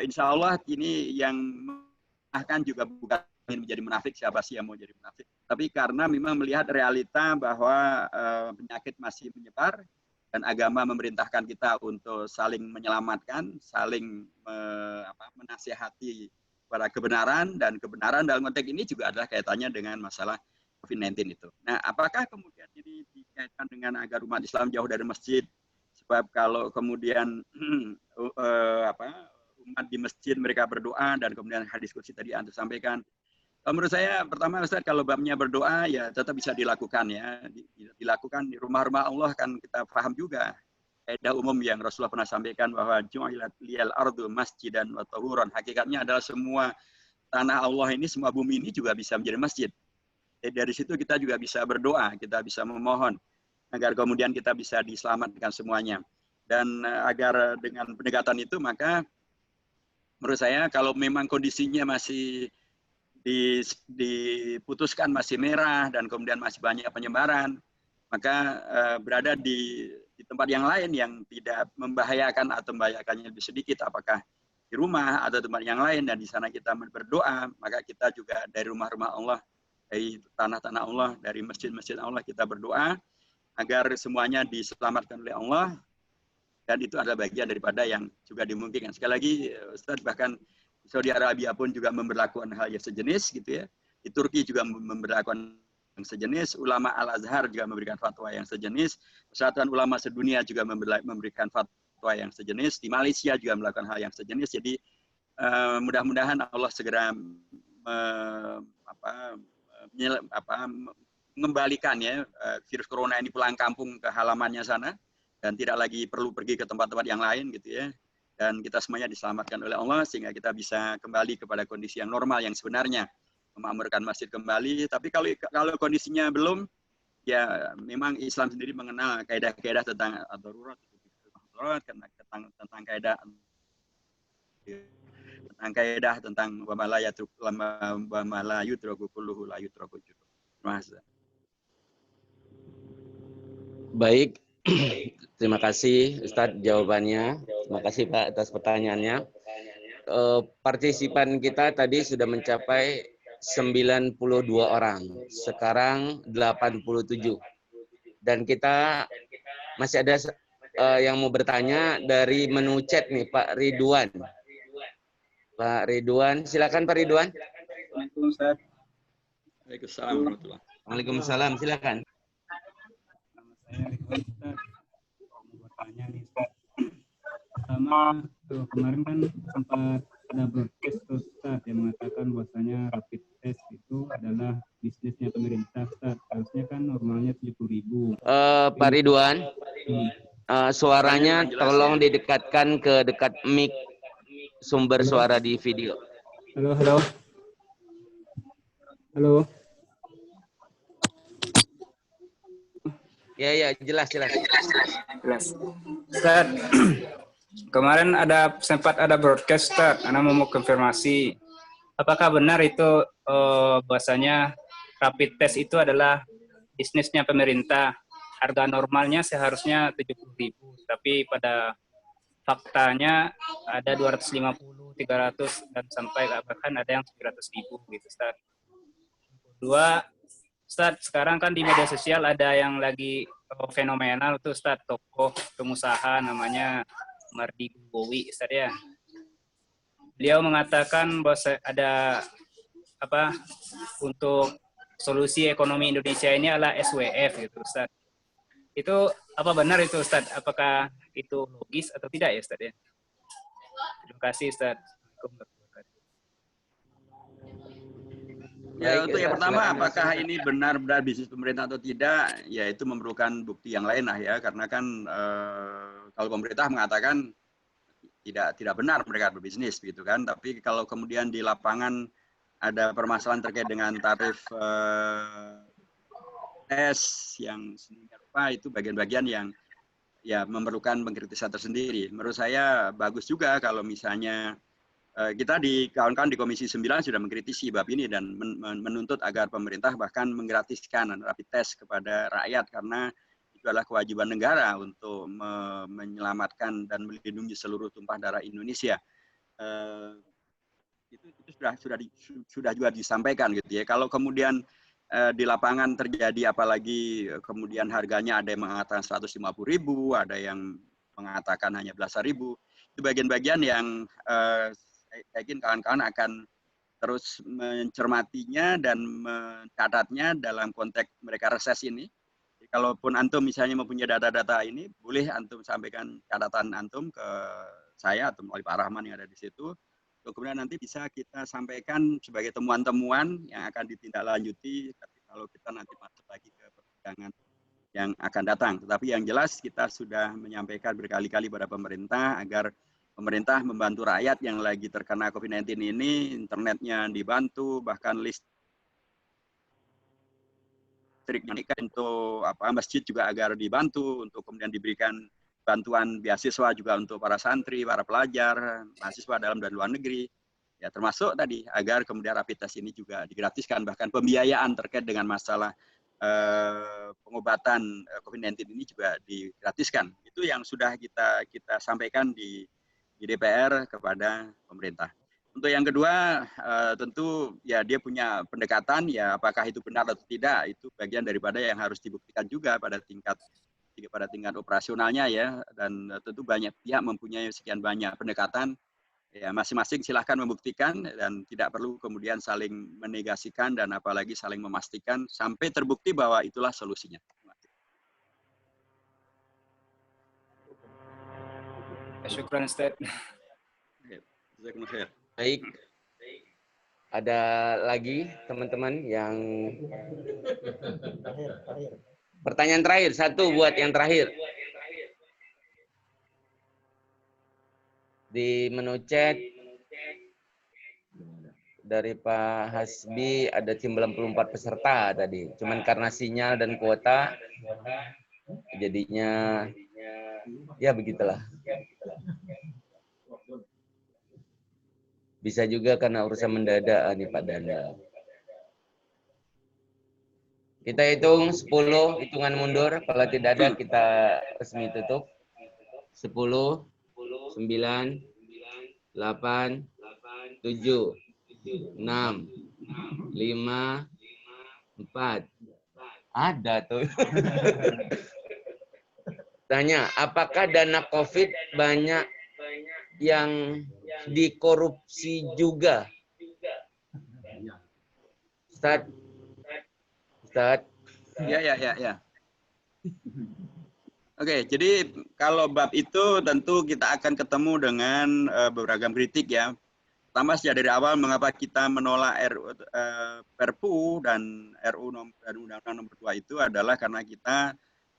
insya Allah ini yang akan juga bukan menjadi munafik, siapa sih yang mau jadi munafik, tapi karena memang melihat realita bahwa penyakit masih menyebar dan agama memerintahkan kita untuk saling menyelamatkan, saling menasihati pada kebenaran, dan kebenaran dalam konteks ini juga adalah kaitannya dengan masalah COVID-19 itu. Nah, apakah kemudian ini dikaitkan dengan agar umat Islam jauh dari masjid? Sebab kalau kemudian umat di masjid mereka berdoa dan kemudian hadis qudsi tadi Anda sampaikan, menurut saya pertama Ustaz, kalau babnya berdoa ya tetap bisa dilakukan ya, dilakukan di rumah-rumah Allah, kan kita paham juga kaidah umum yang Rasulullah pernah sampaikan bahwa ju'ilat liyal ardu masjidan wa tahuran. Hakikatnya adalah semua tanah Allah ini, semua bumi ini juga bisa menjadi masjid. Jadi dari situ kita juga bisa berdoa, kita bisa memohon agar kemudian kita bisa diselamatkan semuanya. Dan agar dengan pendekatan itu, maka menurut saya kalau memang kondisinya masih diputuskan masih merah dan kemudian masih banyak penyebaran, maka berada di tempat yang lain yang tidak membahayakan atau membahayakannya lebih sedikit, apakah di rumah atau tempat yang lain, dan di sana kita berdoa, maka kita juga dari rumah-rumah Allah, dari tanah-tanah Allah, dari masjid-masjid Allah, kita berdoa agar semuanya diselamatkan oleh Allah, dan itu adalah bagian daripada yang juga dimungkinkan. Sekali lagi, Ustaz, bahkan Saudi Arabia pun juga memberlakukan hal yang sejenis, gitu ya. Di Turki juga memberlakukan yang sejenis, ulama Al-Azhar juga memberikan fatwa yang sejenis, Persatuan Ulama Sedunia juga memberikan fatwa yang sejenis, di Malaysia juga melakukan hal yang sejenis. Jadi mudah-mudahan Allah segera mengembalikan ya virus corona ini pulang kampung ke halamannya sana, dan tidak lagi perlu pergi ke tempat-tempat yang lain, gitu ya. Dan kita semuanya diselamatkan oleh Allah sehingga kita bisa kembali kepada kondisi yang normal yang sebenarnya, memakmurkan masjid kembali. Tapi kalau kondisinya belum, ya memang Islam sendiri mengenal kaidah-kaidah tentang darurat, tentang kaidah tentang wa ma la yutraku kulluhu la yutraku. Terima kasih. Baik, terima kasih Ustadz jawabannya. Terima kasih Pak atas pertanyaannya. Partisipan kita tadi sudah mencapai 92 orang, sekarang 87. Dan kita masih ada yang mau bertanya dari menu chat nih, Pak Ridwan. Pak Ridwan, silakan Pak Ridwan. Waalaikumsalam. Waalaikumsalam, silakan. Saya Ridwan, Ustaz. Mau bertanya nih, Ustaz. Pertama, kemarin kan sempat ada broadcast Ustaz yang mengatakan bahwasanya rapid test itu adalah bisnisnya pemerintah, Ustaz. Harusnya kan normalnya 70.000. Pak Ridwan, suaranya tolong didekatkan ke dekat mic sumber suara di video. Halo, halo. Halo. Ya, jelas. Jelas. Ustaz, kemarin sempat ada broadcast, Ustaz. Ana mau konfirmasi. Apakah benar itu bahwasanya rapid test itu adalah bisnisnya pemerintah? Harga normalnya seharusnya 70.000, tapi pada faktanya ada 250, 300, dan sampai bahkan ada yang 700.000 gitu, Ustaz. Kedua, Ustaz, sekarang kan di media sosial ada yang lagi fenomenal tuh, Ustaz, tokoh pengusaha namanya Mardi Bowi, Ustaz ya. Beliau mengatakan bahwa ada untuk solusi ekonomi Indonesia ini adalah SWF gitu, Ustaz. Itu apa benar itu, Ustaz? Apakah itu logis atau tidak ya, Ustaz ya? Terima kasih, Ustaz. Ya, untuk yang pertama, apakah ini benar-benar bisnis pemerintah atau tidak, ya itu memerlukan bukti yang lain lah ya, karena kan kalau pemerintah mengatakan tidak benar mereka berbisnis, begitu kan, tapi kalau kemudian di lapangan ada permasalahan terkait dengan tarif tes yang sedemikian rupa, itu bagian-bagian yang ya memerlukan pengkritisan tersendiri. Menurut saya bagus juga kalau misalnya kita di kawan-kawan di Komisi 9 sudah mengkritisi bab ini dan menuntut agar pemerintah bahkan menggratiskan rapid test kepada rakyat, karena itu adalah kewajiban negara untuk menyelamatkan dan melindungi seluruh tumpah darah Indonesia. Itu sudah juga disampaikan gitu ya. Kalau kemudian di lapangan terjadi, apalagi kemudian harganya ada yang mengatakan 150.000, ada yang mengatakan hanya belasan ribu, itu bagian-bagian yang saya yakin kawan-kawan akan terus mencermatinya dan mencatatnya dalam konteks mereka reses ini. Jadi, kalaupun antum misalnya mempunyai data-data ini, boleh antum sampaikan catatan antum ke saya atau melalui Pak Rahman yang ada di situ. Kemudian nanti bisa kita sampaikan sebagai temuan-temuan yang akan ditindaklanjuti kalau kita nanti masuk lagi ke persidangan yang akan datang. Tetapi yang jelas kita sudah menyampaikan berkali-kali pada pemerintah agar pemerintah membantu rakyat yang lagi terkena COVID-19 ini, internetnya dibantu, bahkan listriknya untuk masjid juga agar dibantu, untuk kemudian diberikan bantuan beasiswa juga untuk para santri, para pelajar, mahasiswa dalam dan luar negeri. Ya, termasuk tadi agar kemudian rapid test ini juga digratiskan, bahkan pembiayaan terkait dengan masalah pengobatan COVID-19 ini juga digratiskan. Itu yang sudah kita sampaikan di DPR kepada pemerintah. Untuk yang kedua, tentu ya dia punya pendekatan, ya apakah itu benar atau tidak, itu bagian daripada yang harus dibuktikan juga pada tingkat operasionalnya ya, dan tentu banyak pihak mempunyai sekian banyak pendekatan. Ya, masing-masing silahkan membuktikan dan tidak perlu kemudian saling menegasikan dan apalagi saling memastikan sampai terbukti bahwa itulah solusinya. Syukran, Ustaz. Baik. Ada lagi teman-teman yang pertanyaan terakhir, satu buat yang terakhir. Di menu chat dari Pak Hasbi ada 94 peserta tadi. Cuman karena sinyal dan kuota jadinya ya begitulah. Bisa juga karena urusan mendadak nih Pak Danda. Kita hitung 10, hitungan mundur. Kalau tidak ada kita resmi tutup. 10, 9, 8, 7, 6, 5, 4. Ada tuh. Tanya, apakah dana COVID banyak yang dikorupsi juga? Ustaz. Ya. Oke, jadi kalau bab itu tentu kita akan ketemu dengan beragam kritik ya. Pertama sejak dari awal mengapa kita menolak Perpu dan Undang-Undang Nomor 2 itu adalah karena kita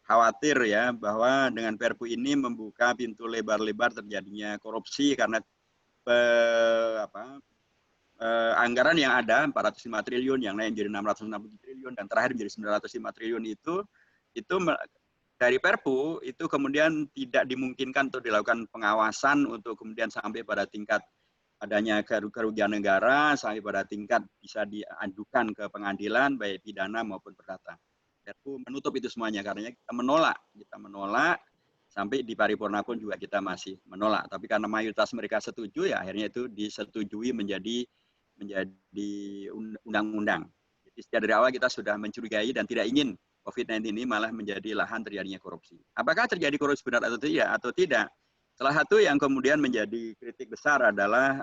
khawatir ya bahwa dengan Perpu ini membuka pintu lebar-lebar terjadinya korupsi karena anggaran yang ada 405 triliun, yang lain jadi 660 triliun dan terakhir menjadi 905 triliun itu dari Perpu itu kemudian tidak dimungkinkan untuk dilakukan pengawasan untuk kemudian sampai pada tingkat adanya kerugian negara, sampai pada tingkat bisa diadukan ke pengadilan baik pidana maupun perdata. Perpu menutup itu semuanya karena kita menolak sampai di paripurna pun juga kita masih menolak. Tapi karena mayoritas mereka setuju ya akhirnya itu disetujui menjadi undang-undang. Jadi sejak dari awal kita sudah mencurigai dan tidak ingin COVID-19 ini malah menjadi lahan terjadinya korupsi. Apakah terjadi korupsi benar atau tidak? Salah satu yang kemudian menjadi kritik besar adalah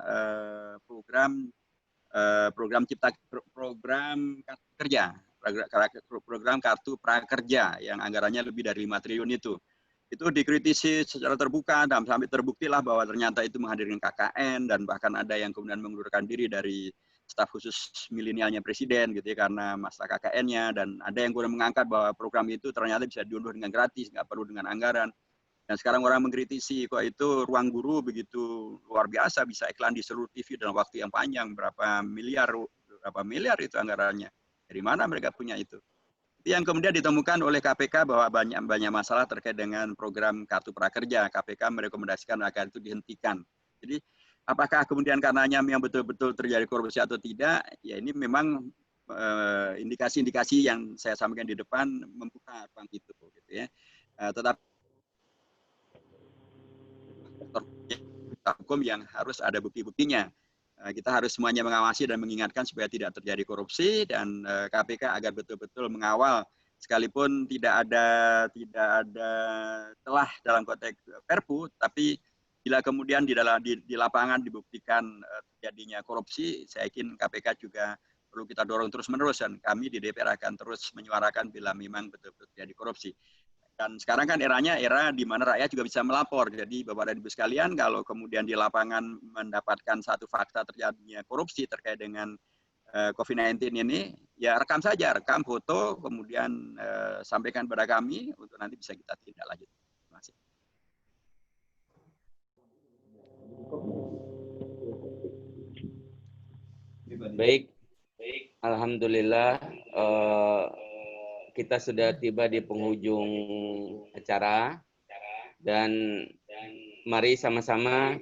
program kartu prakerja yang anggarannya lebih dari 5 triliun itu dikritisi secara terbuka dan sampai terbuktilah bahwa ternyata itu menghadirkan KKN dan bahkan ada yang kemudian mengundurkan diri dari staf khusus milenialnya presiden gitu ya karena masa KKN-nya, dan ada yang kemudian mengangkat bahwa program itu ternyata bisa diunduh dengan gratis, nggak perlu dengan anggaran. Dan sekarang orang mengkritisi kok itu Ruang Guru begitu luar biasa bisa iklan di seluruh TV dalam waktu yang panjang, berapa miliar itu anggarannya. Dari mana mereka punya itu? Itu yang kemudian ditemukan oleh KPK bahwa banyak masalah terkait dengan program kartu prakerja. KPK merekomendasikan agar itu dihentikan. Jadi apakah kemudian karenanya yang betul-betul terjadi korupsi atau tidak? Ya ini memang indikasi-indikasi yang saya sampaikan di depan membuka ruang itu, gitu ya. Tetapi hukum yang harus ada bukti-buktinya. Kita harus semuanya mengawasi dan mengingatkan supaya tidak terjadi korupsi dan KPK agar betul-betul mengawal sekalipun tidak ada celah dalam konteks Perpu, tapi bila kemudian di lapangan dibuktikan terjadinya korupsi, saya yakin KPK juga perlu kita dorong terus-menerus dan kami di DPR akan terus menyuarakan bila memang betul-betul terjadi korupsi. Dan sekarang kan era di mana rakyat juga bisa melapor. Jadi Bapak dan Ibu sekalian, kalau kemudian di lapangan mendapatkan satu fakta terjadinya korupsi terkait dengan COVID-19 ini, ya rekam saja, rekam foto, kemudian sampaikan kepada kami untuk nanti bisa kita tindak lanjut. Terima kasih. Baik, alhamdulillah kita sudah tiba di penghujung acara. Dan mari sama-sama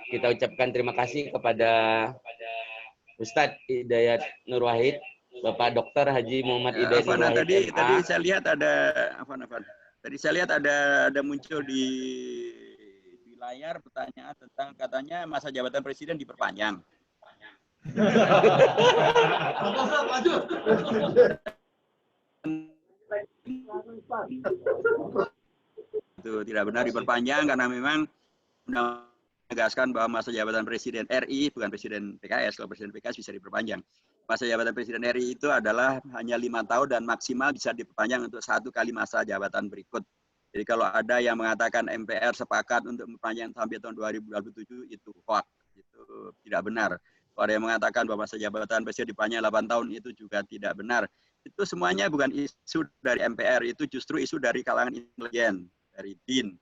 kita ucapkan terima kasih kepada Ustadz Hidayat Nur Wahid, Bapak Dr. Haji Muhammad Hidayat Nur Wahid, tadi saya lihat ada Tadi saya lihat ada muncul di layar pertanyaan tentang katanya masa jabatan presiden diperpanjang. Itu tidak benar diperpanjang karena memang menegaskan bahwa masa jabatan presiden RI bukan presiden PKS. Kalau presiden PKS bisa diperpanjang. Masa jabatan presiden RI itu adalah hanya 5 tahun dan maksimal bisa diperpanjang untuk 1 kali masa jabatan berikut. Jadi kalau ada yang mengatakan MPR sepakat untuk memperpanjang sampai tahun 2027 itu hoax, itu tidak benar. Kalau ada yang mengatakan bahwa masa jabatan presiden diperpanjang 8 tahun itu juga tidak benar. Itu semuanya bukan isu dari MPR, itu justru isu dari kalangan intelijen, dari BIN,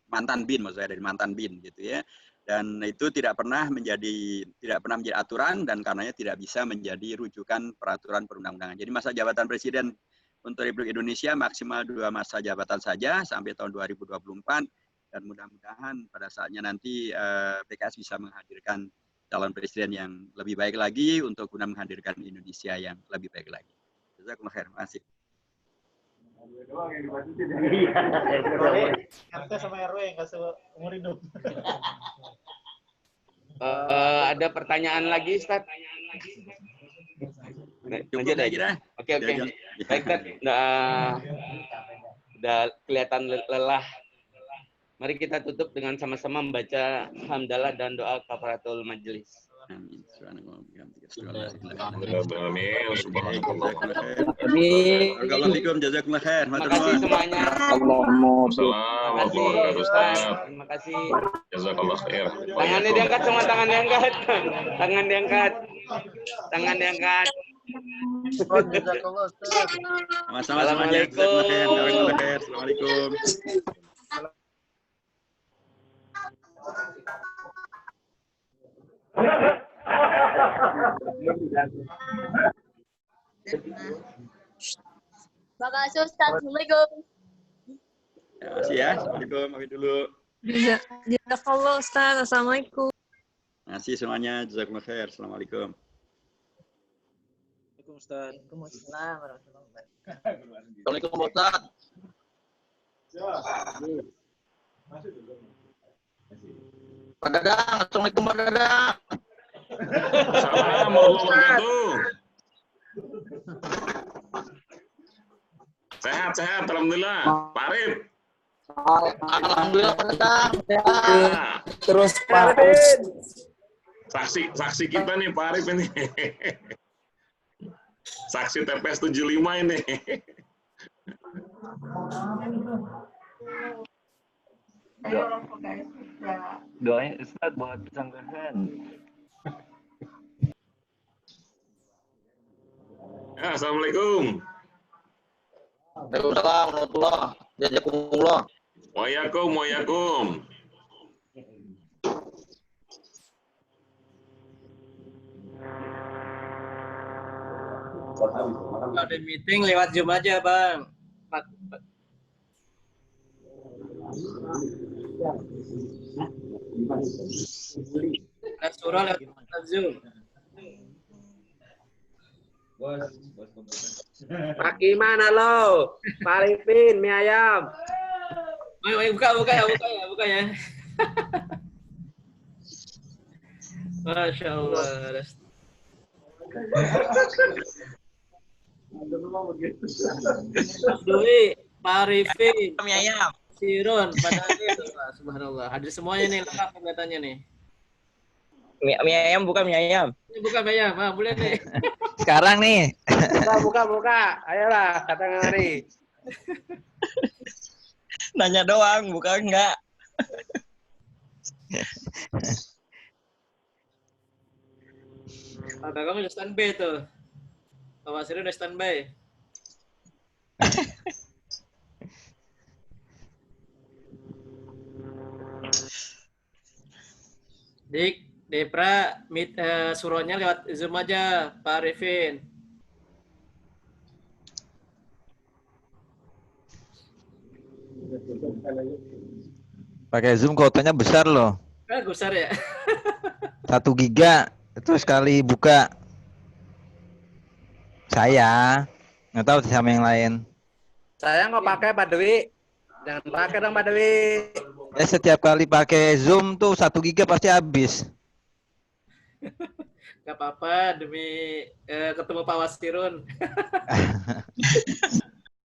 mantan BIN maksud saya, dari mantan BIN gitu ya. Dan itu tidak pernah menjadi aturan dan karenanya tidak bisa menjadi rujukan peraturan perundang-undangan. Jadi masa jabatan presiden untuk Republik Indonesia maksimal 2 masa jabatan saja sampai tahun 2024 dan mudah-mudahan pada saatnya nanti PKS bisa menghadirkan calon presiden yang lebih baik lagi untuk guna menghadirkan Indonesia yang lebih baik lagi. Jazakumullah khair. Terima kasih. RT sama RW yang kasih umur hidup. Ada pertanyaan lagi, Ustaz? Lanjut aja. Oke. Baik, Ustaz. Udah kelihatan lelah. Mari kita tutup dengan sama-sama membaca hamdalah dan doa kafaratul majelis. Amin. Jazakumullah khair. Terima kasih semuanya. Terima kasih. Jazakallah khair. Tangannya diangkat semua, tangan diangkat. Tangan diangkat. Tangan diangkat. Assalamualaikum. Assalamualaikum. Makasih Ustaz. Assalamualaikum. Terima kasih ya. Assalamualaikum. Maafin dulu. Jazakallah Ustaz. Assalamualaikum. Terima kasih semuanya. Jazakumullah khair. Assalamualaikum. Waalaikumsalam Ustaz. Waalaikumsalam warahmatullahi wabarakatuh. Assalamualaikum Ustaz. Pak Dadang, Assalamualaikum Pak Dadang. Assalamualaikum warahmatullahi wabarakatuh. Sehat, alhamdulillah. Pak Arif. Alhamdulillah Pak Dadang. Terus Pak Saksi kita nih Pak Arif ini. Saksi TPS 75 ini. Doain Ustaz buat pesanggahan. Ya, Assalamualaikum. Waalaikumsalam warahmatullahi wabarakatuh. Waalaikum. Ada meeting lewat Zoom aja, Bang. Ada surah lewat Zoom. Pak mana lo? Pak Arifin, mie ayam. Ayo buka ya. Masya Allah. Doi, Pak Arifin, mie ayam. Sirun, pada subhanallah. Hadir semuanya nih, lengkap kelihatannya nih. Mie ayam, buka mie ayam. Ini buka mie ayam, boleh nih. Sekarang nih. Buka. Ayolah, katakan hari. Nanya doang, buka enggak. Kakak kamu udah standby tuh. Bapak Siri udah standby. Dik, Depra, suruhnya lewat Zoom aja, Pak Arifin. Pakai Zoom kuotanya besar loh. Besar ya. 1 giga itu sekali buka. Saya nggak tahu sama yang lain. Saya nggak pakai Pak Dewi. Jangan pakai dong Pak Dewi. Ya setiap kali pakai Zoom tuh 1 giga pasti habis. Gak apa-apa demi ketemu Pak Wastirun.